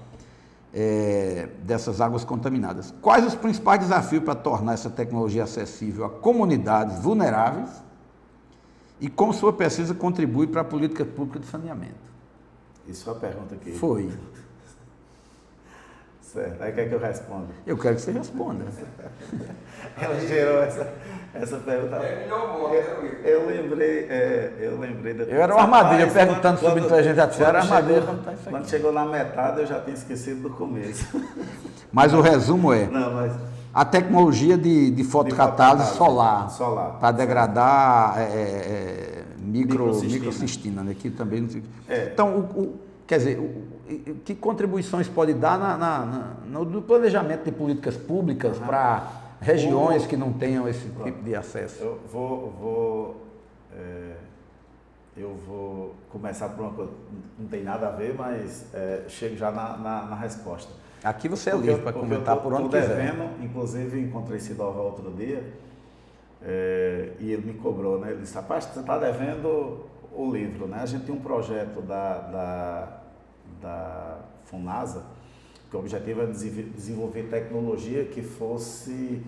A: dessas águas contaminadas. Quais os principais desafios para tornar essa tecnologia acessível a comunidades vulneráveis e como sua pesquisa contribui para a política pública de saneamento?
B: Isso é a pergunta aqui.
A: Foi.
B: Certo. Aí quer que eu responda?
A: Eu quero que você responda.
B: Ela gerou essa pergunta. Eu lembrei da.
A: Eu era uma armadilha perguntando sobre inteligência artificial, era armadilha.
B: Quando chegou na metade, eu já tinha esquecido do começo.
A: Mas o resumo é:
B: Não, mas
A: a tecnologia de fotocatálise solar para degradar microcistina, né? Que também não sei. Então, quer dizer, que contribuições pode dar no planejamento de políticas públicas para regiões que não tenham esse tipo de acesso?
B: Eu vou começar por uma coisa, não tem nada a ver, mas chego já na resposta.
A: Aqui você é livre para comentar por onde quiser.
B: Devendo, inclusive encontrei Sidorval outro dia e ele me cobrou, né? Ele disse, rapaz, você está devendo o livro, né? A gente tem um projeto da FUNASA, que o objetivo é desenvolver tecnologia que fosse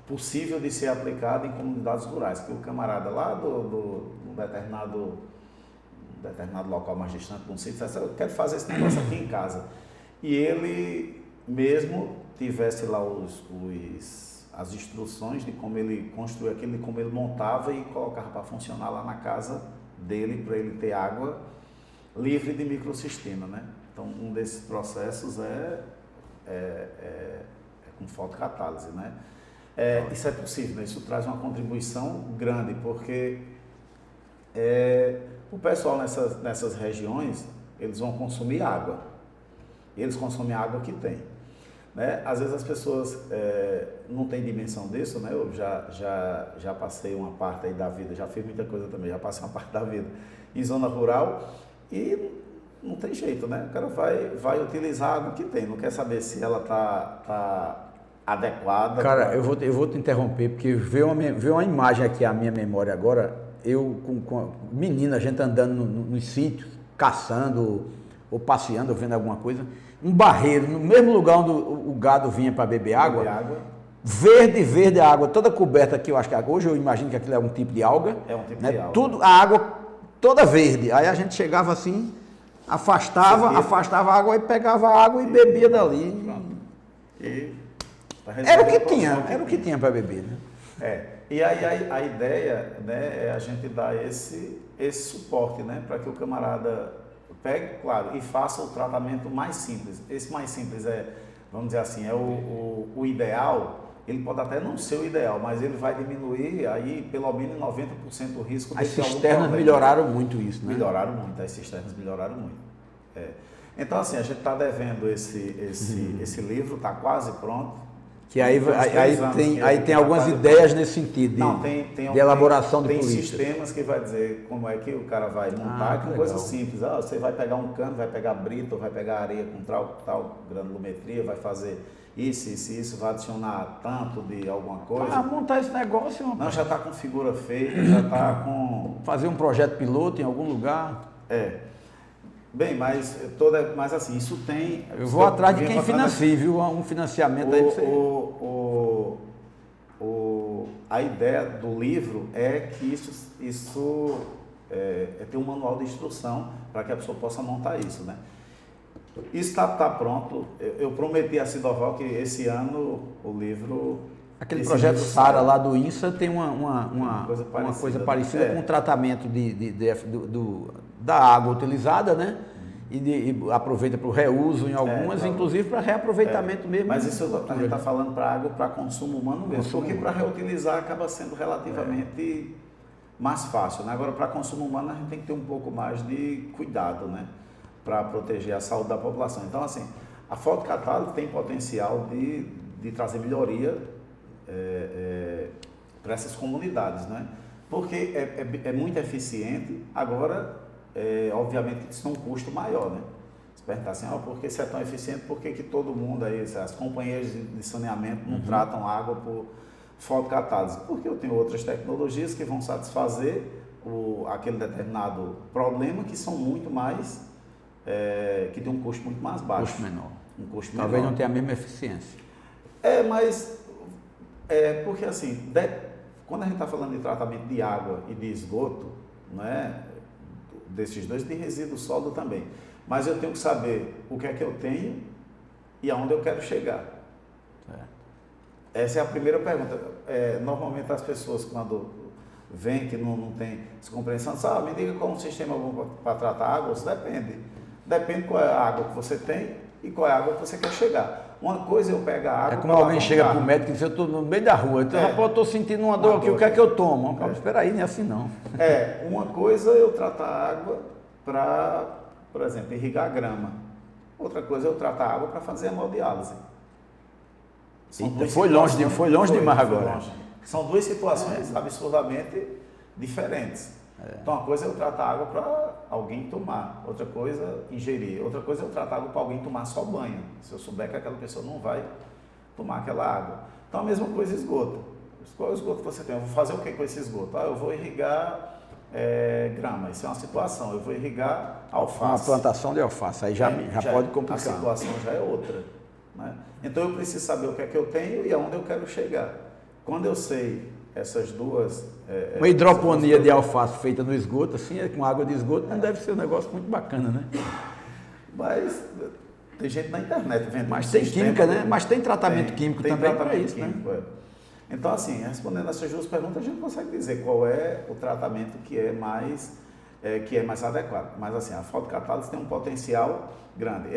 B: possível de ser aplicada em comunidades rurais, que o camarada lá do determinado local mais distante de um sítio, disse, eu quero fazer esse negócio aqui em casa. E ele mesmo tivesse lá as instruções de como ele construía aquilo, de como ele montava e colocava para funcionar lá na casa dele, para ele ter água livre de microcistina, né? Então, um desses processos é com fotocatálise, né? Isso é possível, né? Isso traz uma contribuição grande, porque o pessoal nessas regiões, eles vão consumir água. Eles consomem a água que tem, né? Às vezes as pessoas não têm dimensão disso, né? Eu já passei uma parte aí da vida, já fiz muita coisa também, já passei uma parte da vida em zona rural e não tem jeito, né? O cara vai utilizar a água que tem, não quer saber se ela tá adequada.
A: Cara, eu vou te interromper, porque veio uma imagem aqui à minha memória agora, eu com menina, a gente andando nos sítios, caçando ou passeando, ou vendo alguma coisa, um barreiro, no mesmo lugar onde o gado vinha para beber água, verde a água, toda coberta aqui, eu acho que hoje eu imagino que aquilo é um tipo de alga.
B: É um tipo
A: né?
B: de alga.
A: Tudo, a água toda verde, aí a gente chegava assim, afastava a água e pegava a água e bebia dali. Era o que tinha para beber, né?
B: E aí a ideia, né, é a gente dar esse suporte, né, para que o camarada pegue, claro, e faça o tratamento mais simples. Esse mais simples vamos dizer assim, o ideal. Ele pode até não ser o ideal, mas ele vai diminuir aí pelo menos 90% o risco de
A: As
B: ter algum
A: cisternas
B: problema.
A: Melhoraram muito isso, né?
B: Melhoraram muito, as cisternas melhoraram muito. Então, assim, a gente está devendo esse livro, está quase pronto.
A: Que aí tem algumas ideias nesse sentido de elaboração de políticas.
B: Tem sistemas que vai dizer como é que o cara vai montar, com coisas simples. Você vai pegar um cano, vai pegar brita, vai pegar areia com tal granulometria, vai fazer isso, vai adicionar tanto de alguma coisa.
A: Montar esse negócio...
B: Não, já está com figura feita, já está com...
A: Fazer um projeto piloto em algum lugar.
B: Bem, mas assim, isso tem...
A: Eu vou atrás de quem financia, viu? Um financiamento aí para
B: você. A ideia do livro é que isso ter um manual de instrução para que a pessoa possa montar isso, né? Isso está pronto. Eu prometi a Sidorval que esse ano o livro...
A: Aquele projeto SARA lá do INSA tem uma coisa parecida com o tratamento da água utilizada, né? E aproveita para o reuso em algumas, inclusive para reaproveitamento mesmo.
B: Mas isso a gente está falando para água para consumo humano mesmo, porque para reutilizar acaba sendo relativamente mais fácil, né? Agora, para consumo humano, a gente tem que ter um pouco mais de cuidado, né? Para proteger a saúde da população. Então, assim, a fotocatálise tem potencial de trazer melhoria para essas comunidades, né? Porque é muito eficiente. Agora, obviamente que isso tem um custo maior, né? Se perguntar assim, por que isso é tão eficiente, por que todo mundo aí, as companhias de saneamento não tratam água por fotocatálise? Porque eu tenho outras tecnologias que vão satisfazer aquele determinado problema, que são muito mais, que tem um custo muito mais baixo.
A: Custo menor.
B: Um custo
A: Talvez
B: menor.
A: não tenha a mesma eficiência.
B: Porque assim, quando a gente está falando de tratamento de água e de esgoto, não é? Desses dois, de resíduo sólido também. Mas eu tenho que saber o que é que eu tenho e aonde eu quero chegar.
A: Certo.
B: Essa é a primeira pergunta. Normalmente as pessoas, quando vêm que não tem essa compreensão, me diga qual é um sistema bom para tratar água. Isso depende. Depende qual é a água que você tem e qual é a água que você quer chegar. Uma coisa eu pego a água...
A: É como alguém chega para o médico e diz, eu estou no meio da rua, então, eu estou sentindo uma dor aqui, o que é que eu tomo? Espera aí, não é assim não.
B: Uma coisa eu tratar a água para, por exemplo, irrigar a grama. Outra coisa eu tratar a água para fazer hemodiálise.
A: Foi longe demais agora.
B: São duas situações absurdamente diferentes. Então, uma coisa é eu tratar água para alguém tomar, outra coisa ingerir, outra coisa é eu tratar água para alguém tomar só banho, se eu souber que aquela pessoa não vai tomar aquela água. Então, a mesma coisa esgoto. Qual é o esgoto que você tem? Eu vou fazer o que com esse esgoto? Eu vou irrigar grama, isso é uma situação. Eu vou irrigar alface.
A: Uma plantação de alface, aí já pode complicar.
B: A situação já é outra. Né? Então, eu preciso saber o que é que eu tenho e aonde eu quero chegar. Quando eu sei essas duas...
A: Uma hidroponia de alface feita no esgoto, assim, com água de esgoto, não deve ser um negócio muito bacana, né?
B: Mas tem gente na internet vendo.
A: Mas tem química, né? Mas tem tratamento químico também para isso, químico, né?
B: Então, assim, respondendo essas duas perguntas, a gente consegue dizer qual é o tratamento que é mais adequado. Mas, assim, a fotocatálise tem um potencial grande.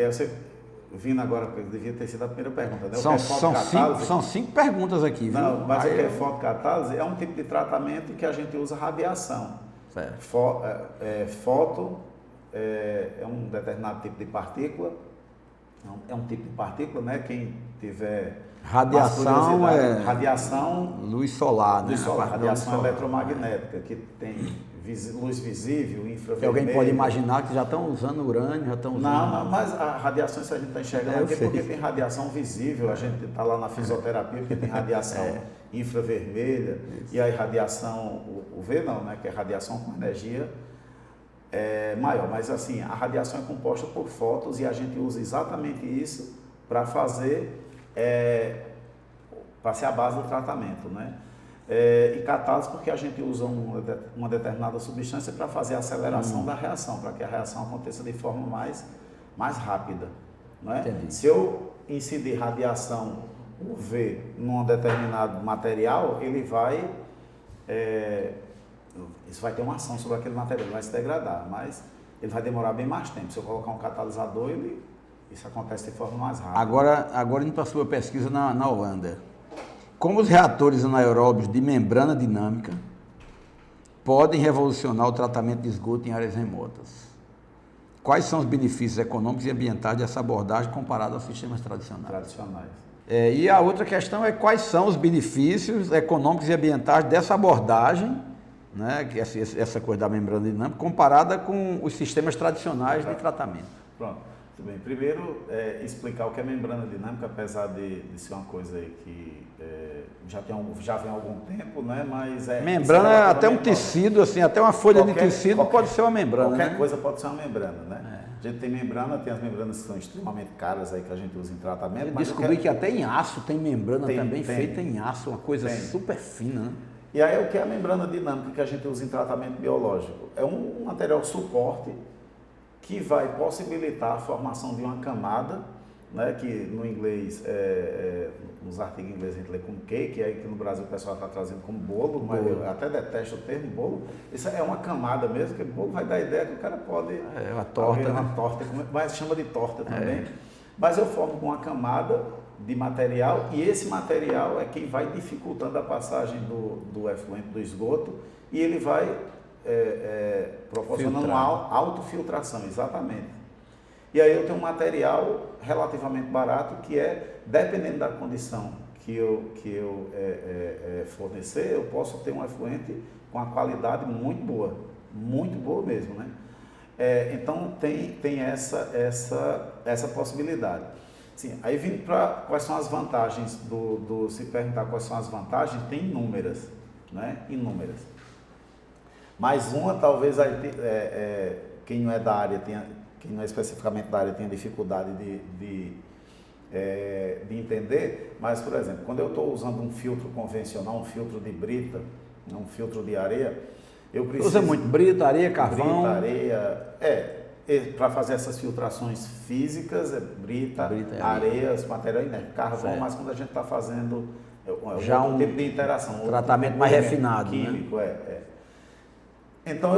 B: Vindo agora, porque devia ter sido a primeira pergunta, né?
A: São cinco perguntas aqui, viu?
B: Não, mas o que é fotocatálise é um tipo de tratamento que a gente usa radiação.
A: Certo.
B: Foto é um determinado tipo de partícula, é um tipo de partícula, né? Quem tiver
A: radiação
B: radiação,
A: luz solar, né?
B: Radiação eletromagnética, que tem luz visível, infravermelho.
A: Que alguém pode imaginar que já estão usando urânio, já estão usando...
B: Não, mas a radiação, isso a gente está enxergando aqui porque tem radiação visível, a gente está lá na fisioterapia porque tem radiação infravermelha, e aí radiação UV não, né, que é radiação com energia maior, mas assim, a radiação é composta por fótons e a gente usa exatamente isso para fazer, para ser a base do tratamento, né? E catálise porque a gente usa uma determinada substância para fazer a aceleração da reação, para que a reação aconteça de forma mais rápida. Não é? Se eu incidir radiação UV num determinado material, ele vai, isso vai ter uma ação sobre aquele material, ele vai se degradar, mas ele vai demorar bem mais tempo. Se eu colocar um catalisador, isso acontece de forma mais rápida.
A: Agora indo para a sua pesquisa na Holanda. Como os reatores anaeróbios de membrana dinâmica podem revolucionar o tratamento de esgoto em áreas remotas? Quais são os benefícios econômicos e ambientais dessa abordagem comparada aos sistemas tradicionais? E a outra questão é quais são os benefícios econômicos e ambientais dessa abordagem, né, que essa coisa da membrana dinâmica, comparada com os sistemas tradicionais de tratamento.
B: Pronto. Muito bem. Primeiro, explicar o que é membrana dinâmica, apesar de ser uma coisa aí que já vem há algum tempo, né? Mas
A: membrana é até um tecido, assim, até uma folha de tecido pode ser uma membrana.
B: Qualquer coisa pode ser uma membrana, né? A gente tem membrana, tem as membranas que são extremamente caras aí que a gente usa em tratamento.
A: Eu descobri que até em aço tem membrana feita em aço, uma coisa super fina, né?
B: E aí o que é a membrana dinâmica que a gente usa em tratamento biológico? É um material suporte que vai possibilitar a formação de uma camada, né, que no inglês, nos artigos em inglês a gente lê como cake, aí que no Brasil o pessoal está trazendo como bolo, mas eu até detesto o termo bolo. Isso é uma camada mesmo, que bolo vai dar a ideia que o cara pode...
A: uma torta,
B: uma torta, mas chama de torta também. Mas eu formo com uma camada de material e esse material é quem vai dificultando a passagem do efluente do esgoto e ele vai... proporcionando uma autofiltração, exatamente. E aí eu tenho um material relativamente barato que dependendo da condição que eu fornecer, eu posso ter um efluente com uma qualidade muito boa mesmo, né? Então tem essa possibilidade. Sim, aí vindo para quais são as vantagens se perguntar quais são as vantagens, tem inúmeras, né? Inúmeras. Mais uma, talvez quem não é da área quem não é especificamente da área tenha dificuldade de entender, mas, por exemplo, quando eu estou usando um filtro convencional, um filtro de brita, um filtro de areia, eu preciso...
A: Usa muito brita, areia, carvão?
B: Brita, areia, para fazer essas filtrações físicas, brita areia, material inerte, carvão, certo. Mas quando a gente está fazendo
A: já
B: outro tipo de interação,
A: tratamento mais refinado,
B: químico, né? Então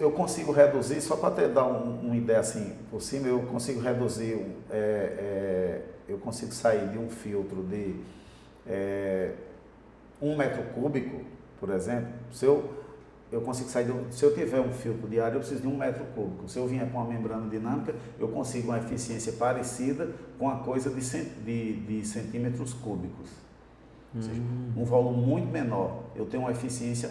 B: eu consigo reduzir, só para dar uma ideia assim por cima, eu consigo reduzir, eu consigo sair de um filtro de 1 metro cúbico, por exemplo, se eu tiver um filtro de ar, eu preciso de 1 metro cúbico. Se eu vier com uma membrana dinâmica, eu consigo uma eficiência parecida com a coisa de centímetros cúbicos. Ou seja, um volume muito menor. Eu tenho a eficiência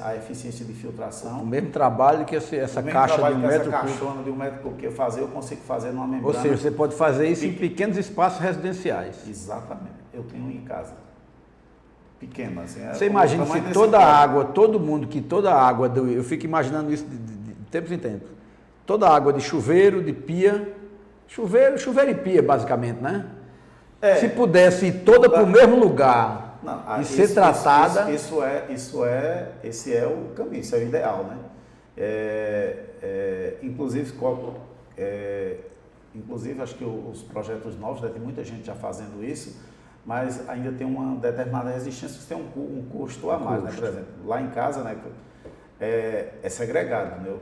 B: de filtração.
A: O mesmo trabalho que essa caixa de 1 metro cúbico.
B: Essa caixona de 1 metro cúbico que eu consigo fazer numa membrana.
A: Ou seja, você pode fazer isso em pequenos espaços residenciais.
B: Exatamente. Eu tenho em casa. Pequeno, assim.
A: Você imagina se toda a água, eu fico imaginando isso de tempos em tempos. Toda a água de chuveiro, de pia, chuveiro e pia, basicamente, né? Se pudesse ir toda para o mesmo lugar e ser tratada...
B: Esse é o caminho, isso é o ideal, né? Inclusive, acho que os projetos novos, tem muita gente já fazendo isso, mas ainda tem uma determinada resistência, que tem um custo a mais, né? Por exemplo, lá em casa, né, é segregado, né?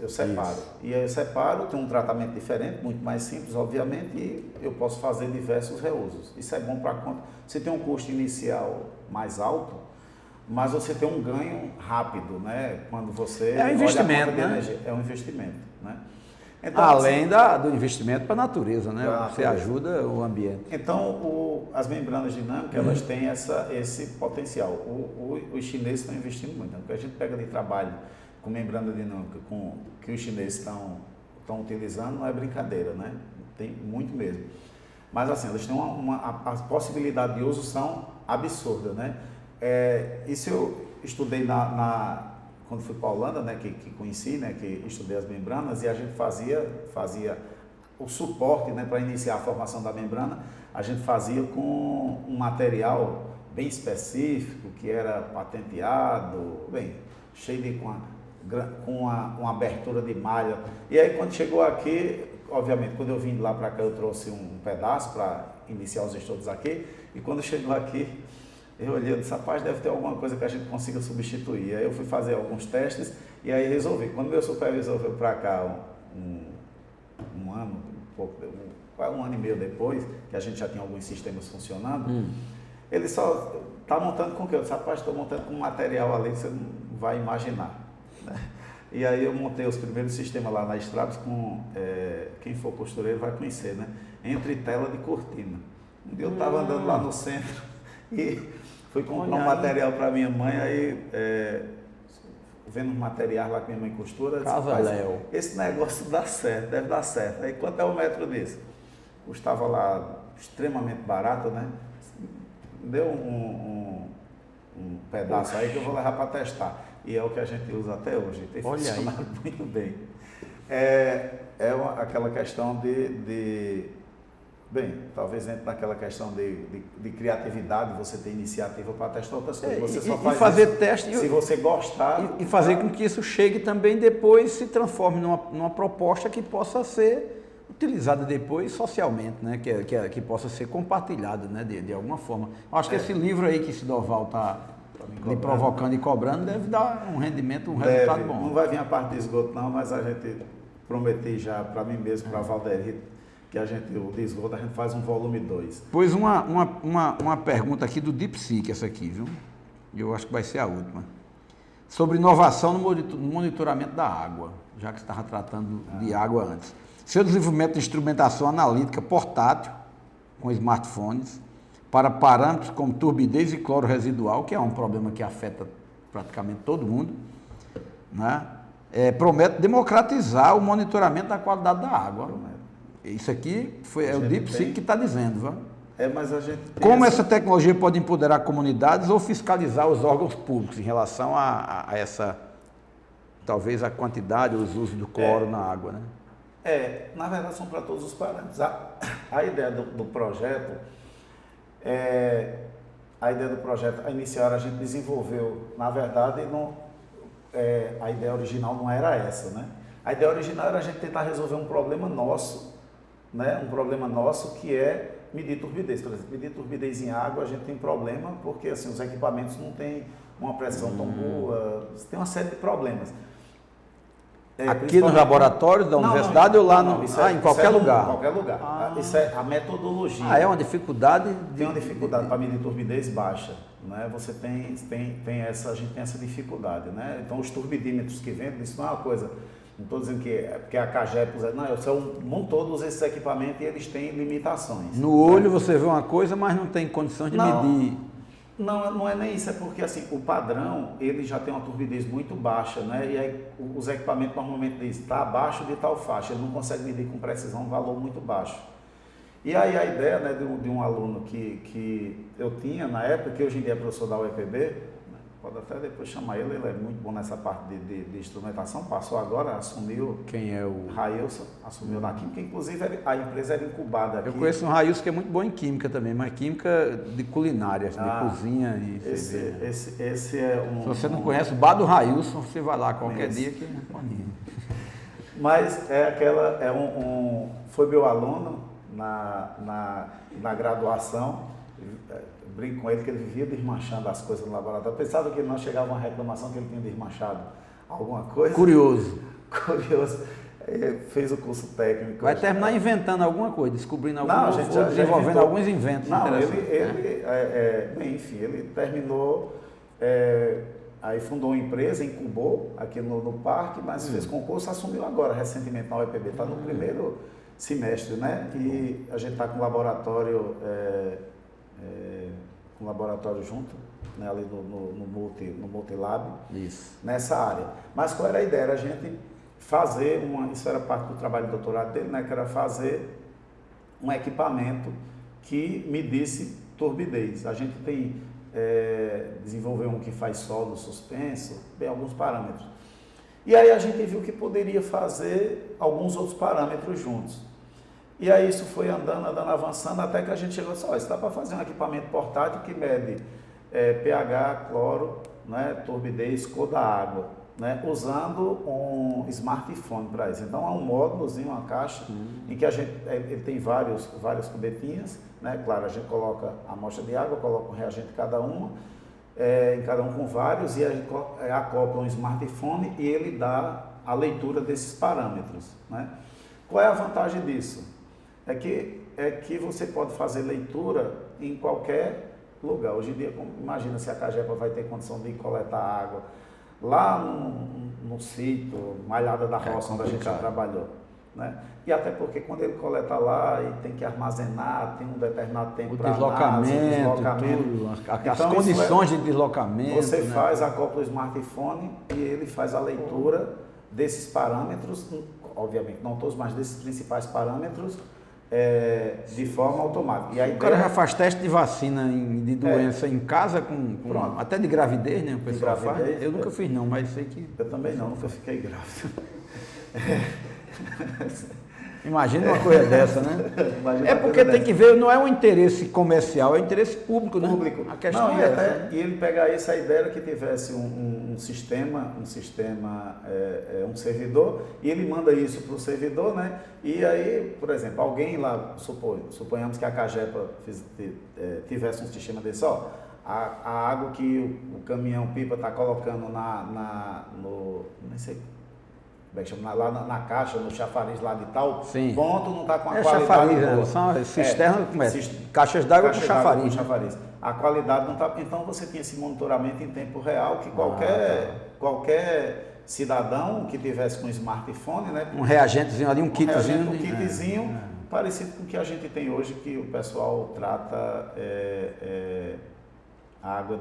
B: Eu separo. Isso. E aí eu separo, tem um tratamento diferente, muito mais simples, obviamente, e eu posso fazer diversos reusos. Isso é bom para quando você tem um custo inicial mais alto, mas você tem um ganho rápido, né? Quando você
A: é um investimento, né?
B: Energia, é um investimento, né?
A: Então, além do investimento para a natureza, né? Você ajuda o ambiente.
B: Então, as membranas dinâmicas, elas têm esse potencial. Os chineses estão investindo muito. O que a gente pega de trabalho com membrana dinâmica, que os chineses estão utilizando, não é brincadeira, né? Tem muito mesmo. Mas, assim, elas têm a possibilidade de uso são absurdas, né? Isso eu estudei quando fui para a Holanda, né, que conheci, né, que estudei as membranas, e a gente fazia o suporte, né, para iniciar a formação da membrana, a gente fazia com um material bem específico, que era patenteado, cheio com uma abertura de malha. E aí quando chegou aqui, obviamente, quando eu vim de lá para cá, eu trouxe um pedaço para iniciar os estudos aqui, e quando chegou aqui, eu olhei e disse, rapaz, deve ter alguma coisa que a gente consiga substituir. Aí eu fui fazer alguns testes e aí resolvi. Quando meu supervisor veio para cá, um ano e meio depois, que a gente já tinha alguns sistemas funcionando, ele só está montando com o quê? Eu disse, rapaz, estou montando com um material ali que você não vai imaginar. Né? E aí eu montei os primeiros sistemas lá na Straps com, quem for costureiro vai conhecer, né? Entre tela de cortina. Um dia eu estava andando lá no centro e fui comprar um material para minha mãe, aí vendo os materiais lá que minha mãe costura, disse, esse negócio dá certo, deve dar certo. Aí quanto é o metro desse? Custava lá extremamente barato, né? Deu um pedaço aí que eu vou levar para testar. E é o que a gente usa até hoje, tem funcionado muito bem. Aquela questão talvez entre naquela questão de criatividade, você ter iniciativa para testar outras coisas. Você só faz
A: fazer
B: isso
A: teste
B: se você gostar.
A: E fazer com que isso chegue também depois, se transforme numa proposta que possa ser utilizada depois socialmente, né? Que possa ser compartilhada, né? De alguma forma. Eu acho que esse livro aí que Sidoval está me provocando e cobrando deve dar um rendimento, resultado bom.
B: Não vai vir a parte de esgoto não, mas a gente prometi já para mim mesmo, para a Valdeir, que o de esgoto a gente faz um volume 2.
A: Pois uma pergunta aqui do DeepSeek, essa aqui, viu? Eu acho que vai ser a última. Sobre inovação no monitoramento da água, já que você estava tratando de água antes. Seu desenvolvimento de instrumentação analítica portátil, com smartphones, para parâmetros como turbidez e cloro residual, que é um problema que afeta praticamente todo mundo, né? promete democratizar o monitoramento da qualidade da água.
B: Promete.
A: Isso aqui é o DeepSeek que está dizendo. Viu?
B: Mas a gente
A: Como essa tecnologia pode empoderar comunidades ou fiscalizar os órgãos públicos em relação a essa, talvez, a quantidade, os usos do cloro na água, né?
B: Na verdade são para todos os parâmetros. A ideia do projeto, a inicial a gente desenvolveu, na verdade, a ideia original não era essa, né? A ideia original era a gente tentar resolver um problema nosso, né? Um problema nosso que é medir turbidez. Por exemplo, medir turbidez em água a gente tem problema porque assim, os equipamentos não têm uma pressão tão boa, tem uma série de problemas.
A: Aqui nos laboratórios da universidade ou lá em qualquer lugar?
B: Em qualquer lugar. Isso é a metodologia.
A: É uma dificuldade?
B: Tem uma dificuldade para medir turbidez baixa, né? Você a gente tem essa dificuldade, né? Então os turbidímetros que vendem, isso não é uma coisa, não estou dizendo que é porque a CAGEP, não, são todos esses equipamentos e eles têm limitações.
A: No olho você vê uma coisa, mas não tem condições de medir.
B: Não é nem isso, é porque assim, o padrão, ele já tem uma turbidez muito baixa, né? E aí os equipamentos normalmente dizem, está abaixo de tal faixa, ele não consegue medir com precisão um valor muito baixo. E aí a ideia, né, de um aluno que eu tinha na época, que hoje em dia é professor da UEPB, né, pode até depois chamar ele é muito bom nessa parte de instrumentação, passou agora, assumiu...
A: Quem é o...
B: Railson, assumiu na Química, inclusive a empresa era incubada aqui.
A: Eu conheço um Railson que é muito bom em Química também, mas Química de culinária, de cozinha e
B: esse é um...
A: Se você não conhece o bar do Railson, você vai lá qualquer dia que...
B: Mas foi meu aluno na graduação, brinco com ele que ele vivia desmanchando as coisas no laboratório. Pensava que não chegava uma reclamação que ele tinha desmanchado alguma coisa.
A: Curioso.
B: Fez o curso técnico.
A: Vai terminar inventando alguma coisa, descobrindo alguma coisa, ou desenvolvendo alguns inventos.
B: Não, enfim, ele terminou, aí fundou uma empresa, incubou aqui no parque, mas fez concurso, assumiu agora, recentemente na UEPB, está no primeiro semestre, né? E a gente está com laboratório, junto, né? Ali no Multilab, nessa área. Mas qual era a ideia? Era a gente fazer isso era parte do trabalho de doutorado dele, né? Que era fazer um equipamento que medisse turbidez. A gente desenvolveu um que faz solo suspenso, tem alguns parâmetros. E aí a gente viu que poderia fazer alguns outros parâmetros juntos. E aí isso foi andando, avançando, até que a gente chegou e disse, isso dá para fazer um equipamento portátil que mede pH, cloro, né, turbidez, cor da água, né, usando um smartphone para isso. Então é um módulozinho, uma caixa, em que ele tem várias cubetinhas, né, claro, a gente coloca a amostra de água, coloca um reagente em cada uma, em cada um com vários, e a gente acopla um smartphone e ele dá a leitura desses parâmetros, né. Qual é a vantagem disso? É que você pode fazer leitura em qualquer lugar. Hoje em dia, imagina se a CAGEPA vai ter condição de coletar água lá no sítio, Malhada da Roça, onde a gente já trabalhou, né? E até porque quando ele coleta lá e tem que armazenar, tem um determinado tempo para
A: deslocamento, as
B: então,
A: condições de deslocamento.
B: Você faz, acopla o smartphone e ele faz a leitura desses parâmetros, obviamente não todos, mas desses principais parâmetros, de forma automática. E
A: o cara já faz teste de vacina de doença em casa, até de gravidez, né? O pessoal faz. Eu nunca fiz não, mas sei que...
B: Eu também não, nunca fiquei grávido.
A: Imagina uma coisa dessa, né? É porque tem que ver, não é um interesse comercial, é um interesse público, né?
B: A questão e ele pegar essa ideia que tivesse um servidor, e ele manda isso para o servidor, né? E aí, por exemplo, alguém lá, suponhamos que a CAGEPA tivesse um sistema desse, a água que o caminhão-pipa está colocando nem sei, lá na caixa, no chafariz lá de tal ponto, não está com a qualidade
A: chafariz,
B: boa.
A: São cisternas, caixas d'água com chafariz.
B: A qualidade não está... Então você tinha esse monitoramento em tempo real que qualquer cidadão que tivesse com um smartphone, né?
A: Um reagentezinho ali, um kitzinho.
B: Parecido com o que a gente tem hoje, que o pessoal trata a água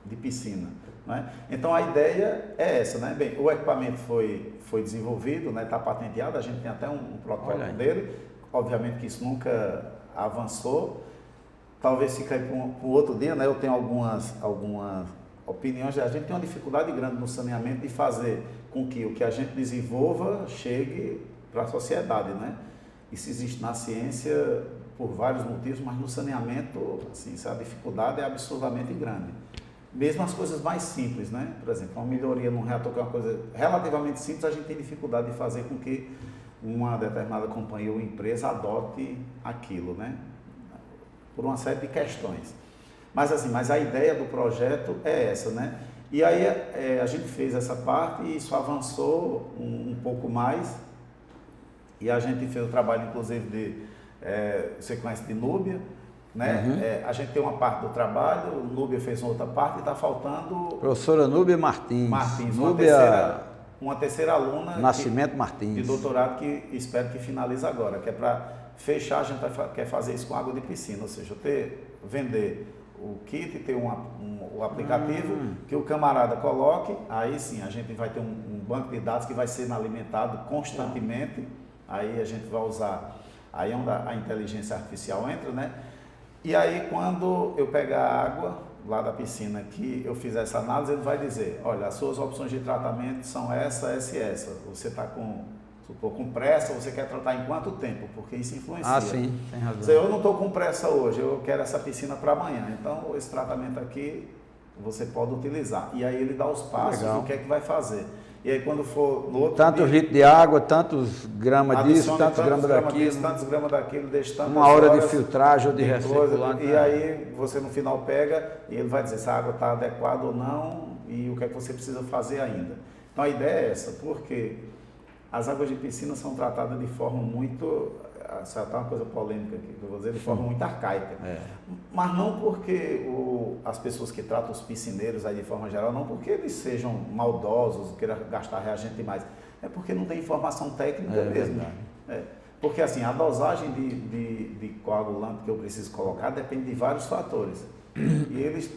B: de piscina. Né? Então a ideia é essa, né? Bem, o equipamento foi desenvolvido, né? Está patenteado, a gente tem até um protocolo dele, obviamente que isso nunca avançou, talvez fique aí para um outro dia, né? Eu tenho algumas opiniões, a gente tem uma dificuldade grande no saneamento de fazer com que o que a gente desenvolva chegue para a sociedade, né? Isso existe na ciência por vários motivos, mas no saneamento, assim, a dificuldade é absurdamente grande. Mesmo as coisas mais simples, né? Por exemplo, uma melhoria num reator, que é uma coisa relativamente simples, a gente tem dificuldade de fazer com que uma determinada companhia ou empresa adote aquilo, né? Por uma série de questões. Mas assim, a ideia do projeto é essa, né? E aí a gente fez essa parte e isso avançou um pouco mais. E a gente fez o trabalho, inclusive, você conhece de Núbia, né? A gente tem uma parte do trabalho, o Núbia fez uma outra parte e está faltando...
A: Professora Núbia Martins.
B: Núbia, uma terceira aluna
A: Nascimento Martins.
B: de doutorado que espero que finalize agora, que é para fechar, a gente quer fazer isso com água de piscina, ou seja, vender o kit, ter o aplicativo que o camarada coloque, aí sim a gente vai ter um banco de dados que vai sendo alimentado constantemente, aí a gente vai usar, aí é onde a inteligência artificial entra, né? E aí quando eu pegar a água lá da piscina que eu fizer essa análise, ele vai dizer, olha, as suas opções de tratamento são essa e essa, você está com pressa, você quer tratar em quanto tempo? Porque isso influencia.
A: Ah, sim, tem razão.
B: Se eu não estou com pressa hoje, eu quero essa piscina para amanhã, então esse tratamento aqui você pode utilizar. E aí ele dá os passos, o que é que vai fazer. E aí quando for no outro
A: tantos litros de água, tantos gramas disso, tantos gramas daquilo.
B: Tantos gramas daquilo, deixa tantas
A: uma hora
B: horas,
A: de filtragem ou de recirculante.
B: E aí você no final pega e ele vai dizer se a água está adequada ou não e o que é que você precisa fazer ainda. Então a ideia é essa, porque as águas de piscina são tratadas de forma muito, essa é uma coisa polêmica aqui que eu vou dizer, de forma muito arcaica. Mas não porque as pessoas que tratam os piscineiros aí de forma geral, não porque eles sejam maldosos, queiram gastar reagente demais, é porque não tem informação técnica mesmo. Porque assim, a dosagem de coagulante que eu preciso colocar depende de vários fatores. E eles,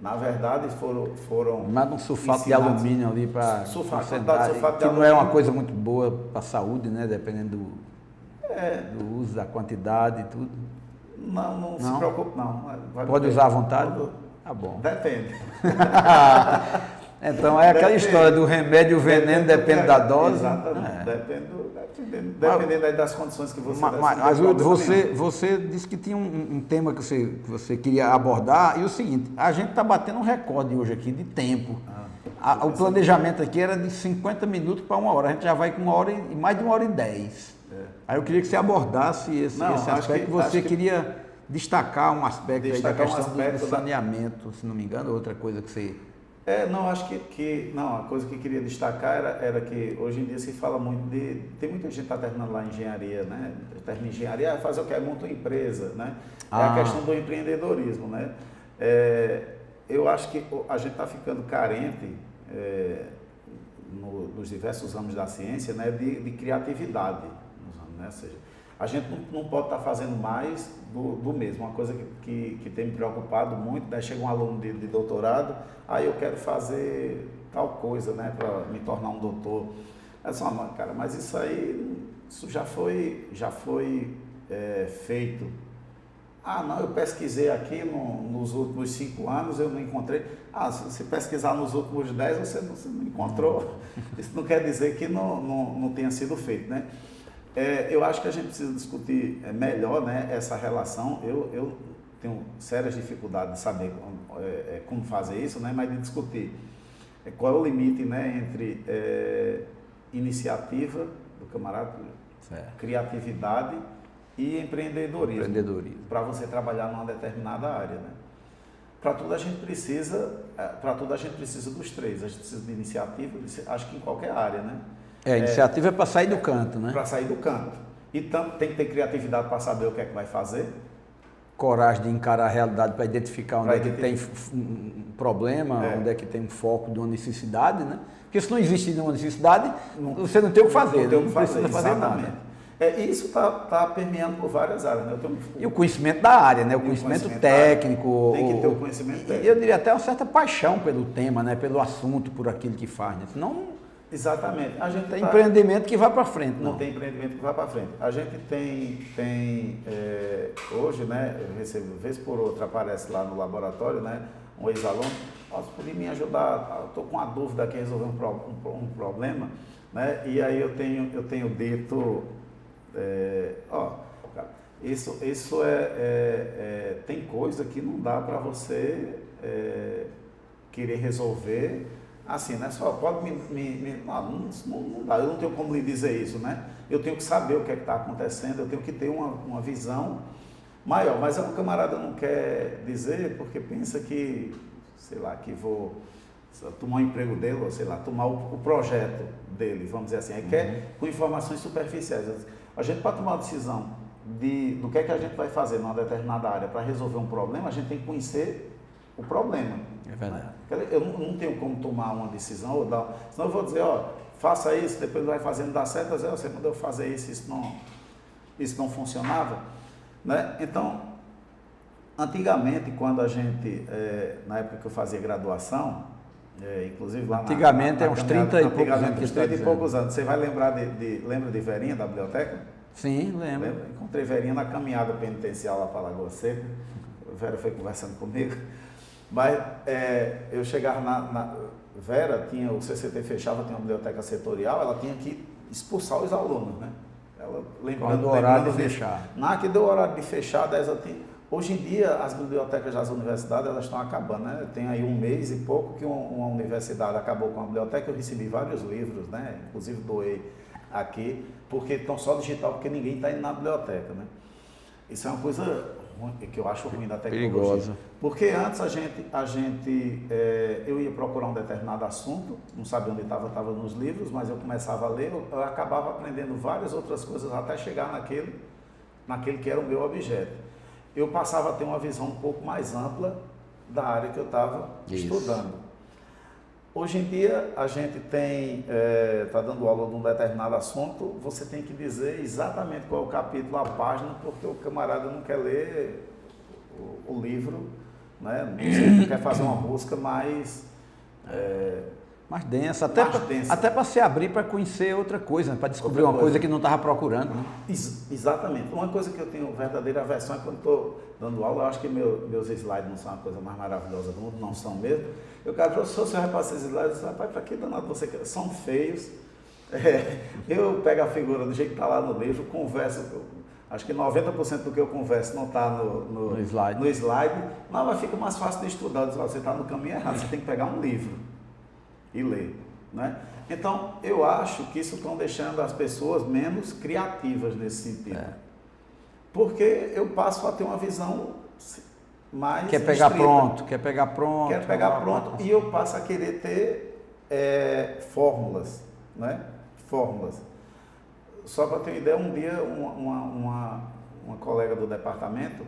B: na verdade, foram
A: manda um sulfato de alumínio ali para concentrar, que não é uma coisa muito boa para a saúde, né? Dependendo do uso, da quantidade e tudo.
B: Não se preocupe, não.
A: Pode usar à vontade? Tá bom.
B: Depende.
A: Então é aquela história do remédio e o veneno, depende da dose.
B: Exatamente. Dependendo aí das condições que você...
A: Mas você disse que tinha um tema que você queria abordar, e o seguinte, a gente está batendo um recorde hoje aqui de tempo. O planejamento aqui era de 50 minutos para 1 hora, a gente já vai com mais de 1h10. Aí eu queria que você abordasse esse aspecto, que você queria destacar um aspecto aí da questão do saneamento, se não me engano, outra coisa que você...
B: acho que a coisa que eu queria destacar era que hoje em dia se fala muito tem muita gente que está terminando lá engenharia, né? Termina engenharia, fazer o que? Monta uma empresa, né? É a questão do empreendedorismo, né? Eu acho que a gente está ficando carente nos diversos ramos da ciência, né? De criatividade, né? Ou seja, a gente não pode estar fazendo mais do mesmo. Uma coisa que tem me preocupado muito, né? Chega um aluno de doutorado, aí eu quero fazer tal coisa, né? Para me tornar um doutor. É só, cara, mas isso já foi feito. Não, eu pesquisei aqui nos últimos 5 anos, eu não encontrei. Se pesquisar nos últimos 10, você não encontrou. Isso não quer dizer que não tenha sido feito, né? Eu acho que a gente precisa discutir melhor, né, essa relação. Eu tenho sérias dificuldades de saber como fazer isso, né, mas de discutir qual é o limite, né, entre iniciativa do camarada, criatividade e empreendedorismo. Para você trabalhar numa determinada área, né? Para tudo a gente precisa dos três. A gente precisa de iniciativa, acho que em qualquer área, né?
A: A iniciativa é para sair do canto, né?
B: Para sair do canto. Então, tem que ter criatividade para saber o que é que vai fazer.
A: Coragem de encarar a realidade para identificar onde é que tem um problema, onde é que tem um foco de uma necessidade, né? Porque se não existe nenhuma necessidade, você não tem o que fazer, não precisa fazer nada.
B: Isso está permeando por várias áreas, né?
A: E o conhecimento da área, né? O conhecimento técnico.
B: Tem que ter o conhecimento técnico.
A: E eu diria até uma certa paixão pelo tema, né? Pelo assunto, por aquilo que faz. Né? Senão,
B: exatamente. A gente
A: tem empreendimento que vai para frente.
B: Não tem empreendimento que vai para frente. A gente tem hoje, né? Eu recebo, vez por outra, aparece lá no laboratório, né? Um ex-aluno, podia me ajudar, estou com uma dúvida aqui, resolver um problema, né? E aí eu tenho dito, isso tem coisa que não dá para você querer resolver assim, né? Só pode não dá, eu não tenho como lhe dizer isso, né? Eu tenho que saber o que é que está acontecendo, eu tenho que ter uma visão maior, mas o camarada não quer dizer porque pensa que, sei lá, que vou tomar o emprego dele, ou sei lá, tomar o projeto dele, vamos dizer assim, aí quer com informações superficiais. A gente, para tomar uma decisão do que é que a gente vai fazer numa determinada área para resolver um problema, a gente tem que conhecer o problema.
A: É verdade.
B: Eu não tenho como tomar uma decisão, senão eu vou dizer, faça isso, depois vai fazendo, dá certo, você mandou fazer isso, isso não funcionava. Né? Então, antigamente, quando a gente, na época que eu fazia graduação, inclusive lá
A: antigamente é uns 30 e poucos anos.
B: Uns 30 e poucos anos. Você vai lembrar lembra de Verinha, da biblioteca?
A: Sim, lembro.
B: Encontrei Verinha na caminhada penitencial lá para Lagoa Seca. A Vera foi conversando comigo. Mas eu chegava Vera, o CCT fechava, tinha uma biblioteca setorial, ela tinha que expulsar os alunos, né? Ela lembrando
A: do horário de fechar.
B: Que deu horário de fechar, 10 hoje em dia as bibliotecas das universidades elas estão acabando, né? Tem aí um mês e pouco que uma universidade acabou com a biblioteca, eu recebi vários livros, né? Inclusive doei aqui, porque estão só digital, porque ninguém está indo na biblioteca, né? Isso é uma coisa que eu acho ruim da tecnologia.
A: Perigosa.
B: Porque antes eu ia procurar um determinado assunto, não sabia onde estava nos livros, mas eu começava a ler, eu acabava aprendendo várias outras coisas até chegar naquele que era o meu objeto. Eu passava a ter uma visão um pouco mais ampla da área que eu estava estudando. Hoje em dia, a gente está dando aula de um determinado assunto, você tem que dizer exatamente qual é o capítulo, a página, porque o camarada não quer ler o livro, né? Não quer fazer uma busca mais
A: densa, até para se abrir para conhecer outra coisa, para descobrir uma coisa que não estava procurando. Né?
B: Exatamente. Uma coisa que eu tenho verdadeira aversão é quando estou dando aula, eu acho que meus slides não são a coisa mais maravilhosa do mundo, não são mesmo. Eu quero, professor, você vai passar esses slides, rapaz, para que danado você quer? São feios. Eu pego a figura do jeito que está lá no livro, converso, acho que 90% do que eu converso não está no slide, mas fica mais fácil de estudar. Você está no caminho errado, você tem que pegar um livro e ler, né? Então, eu acho que isso estão deixando as pessoas menos criativas nesse sentido. Porque eu passo a ter uma visão mais
A: Quer pegar pronto.
B: Quero pegar pronto e eu passo a querer ter fórmulas, né? Fórmulas. Só para ter uma ideia, um dia uma colega do departamento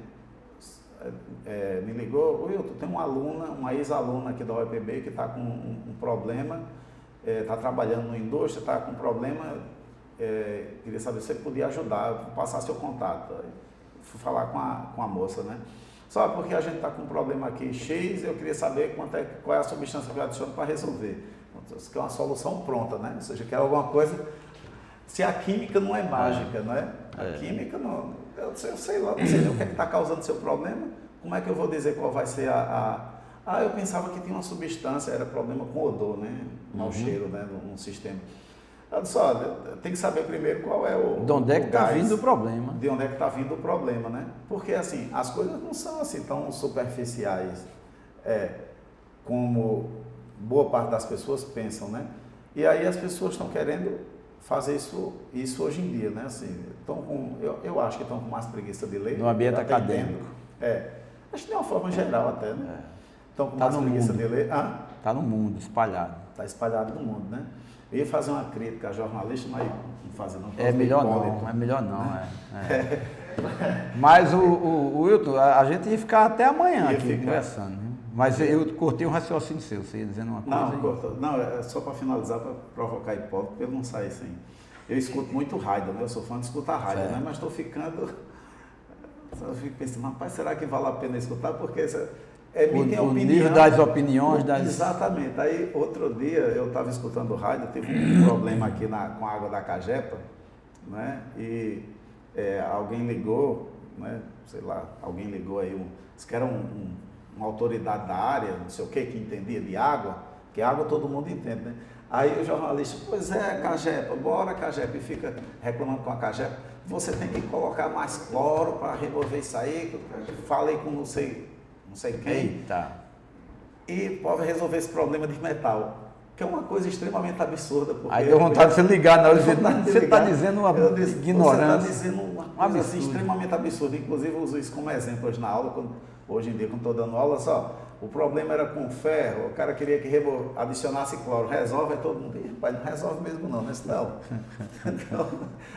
B: me ligou, Wilton, tem uma ex-aluna aqui da UEPB que está com um problema, está trabalhando na indústria, está com um problema, queria saber se você podia ajudar, vou passar seu contato. Aí fui falar com a moça, né? Só porque a gente está com um problema aqui X, eu queria saber qual é a substância que eu adiciono para resolver. Então, isso que é uma solução pronta, né? Ou seja, quer alguma coisa. Se a química não é mágica, não é? A química não. Eu sei lá, não sei nem o que está causando seu problema. Como é que eu vou dizer qual vai ser eu pensava que tinha uma substância, era problema com odor, né? Mau cheiro, né? No sistema. Eu disse, olha, tem que saber primeiro qual é
A: de onde é que está vindo o problema.
B: De onde é que está vindo o problema, né? Porque, assim, as coisas não são assim tão superficiais como boa parte das pessoas pensam, né? E aí as pessoas estão querendo fazer isso hoje em dia, né? Assim, eu acho que estão com mais preguiça de ler.
A: No ambiente acadêmico.
B: Acho que de uma forma geral até, né? Estão com mais preguiça de ler.
A: Está no mundo, espalhado.
B: Está espalhado no mundo, né? Eu ia fazer uma crítica a jornalista, mas não fazer não.
A: É melhor não. Mas o Wilton, a gente ia ficar até amanhã aqui conversando. Né? Mas eu cortei um raciocínio seu, você ia dizendo uma coisa.
B: Não, é só para finalizar, para provocar hipótese, para ele não sair sem. Eu escuto muito rádio, né? Eu sou fã de escutar rádio,
A: Certo.
B: né? Mas estou ficando... Eu fico pensando, rapaz, será que vale a pena escutar? Porque emitem
A: O
B: opinião.
A: nível das opiniões, das...
B: Exatamente. Aí, outro dia, eu estava escutando rádio, teve um problema aqui com a água da Cagepa, né? E alguém ligou, né? Sei lá, alguém ligou aí, disse que era uma autoridade da área, não sei o que entendia de água, que água todo mundo entende, né? Aí o jornalista, pois é, Cagepa, bora Cagepa, e fica reclamando com a Cagepa, você tem que colocar mais cloro para remover isso aí, falei com não sei quem,
A: Eita.
B: e pode resolver esse problema de metal, que é uma coisa extremamente absurda. Porque
A: Aí deu vontade de você ligar na hora, você está
B: ligar.
A: dizendo uma
B: Você
A: ignorância.
B: está dizendo uma coisa assim, extremamente absurda. Inclusive, eu uso isso como exemplo hoje na aula, hoje em dia, quando estou dando aula, só, o problema era com ferro, o cara queria que adicionasse cloro, resolve, todo mundo, pai, não resolve mesmo não, né? Não. Então,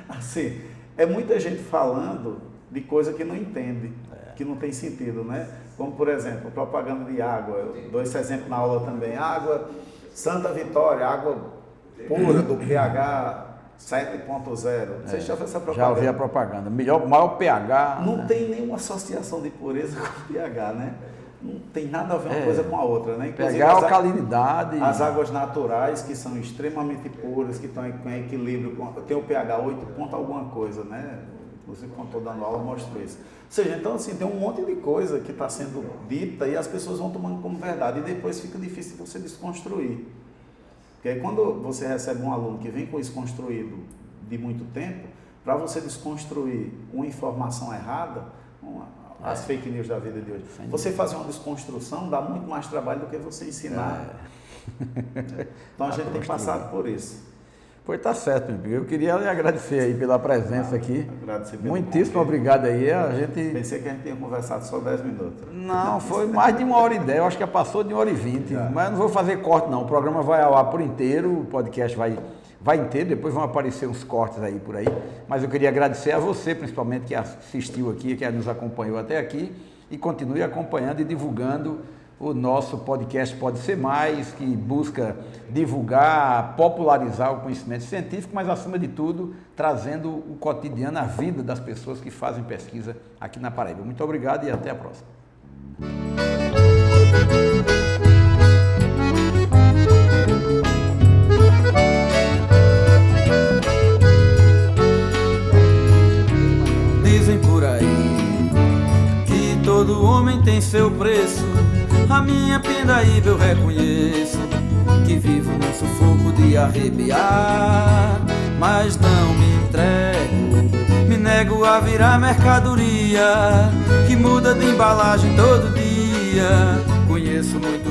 B: assim, é muita gente falando de coisa que não entende, que não tem sentido, né? Como, por exemplo, propaganda de água, eu dou esse exemplo na aula também, água Santa Vitória, água pura do pH 7.0. Você já viu essa propaganda?
A: Já ouvi a propaganda. Maior pH.
B: Não tem nenhuma associação de pureza com pH, né? Não tem nada a ver uma coisa com a outra, né? Inclusive,
A: pH, alcalinidade.
B: As águas naturais, que são extremamente puras, que estão em equilíbrio, tem o pH 8 ponto alguma coisa, né? Inclusive, quando estou dando aula, eu mostro isso. Ou seja, então, assim, tem um monte de coisa que está sendo dita e as pessoas vão tomando como verdade e depois fica difícil você desconstruir. Porque aí, quando você recebe um aluno que vem com isso construído de muito tempo, para você desconstruir uma informação errada, as fake news da vida de hoje, você fazer uma desconstrução dá muito mais trabalho do que você ensinar. Então, a gente tem passado por isso.
A: Pois tá certo, meu amigo. Eu queria lhe agradecer aí pela presença aqui. Muitíssimo obrigado aí. A gente...
B: Pensei que a gente tinha conversado só 10 minutos.
A: Não, foi mais de 1h10. Eu acho que passou de 1h20. Mas eu não vou fazer corte, não. O programa vai ao ar por inteiro, o podcast vai inteiro, depois vão aparecer uns cortes aí por aí. Mas eu queria agradecer a você, principalmente, que assistiu aqui, que nos acompanhou até aqui, e continue acompanhando e divulgando o nosso podcast Pode Ser Mais, que busca divulgar, popularizar o conhecimento científico, mas, acima de tudo, trazendo o cotidiano, a vida das pessoas que fazem pesquisa aqui na Paraíba. Muito obrigado e até a próxima.
C: Dizem por aí que todo homem tem seu preço. A minha pindaíba eu reconheço, que vivo no sufoco de arrepiar, mas não me entrego, me nego a virar mercadoria, que muda de embalagem todo dia. Conheço muito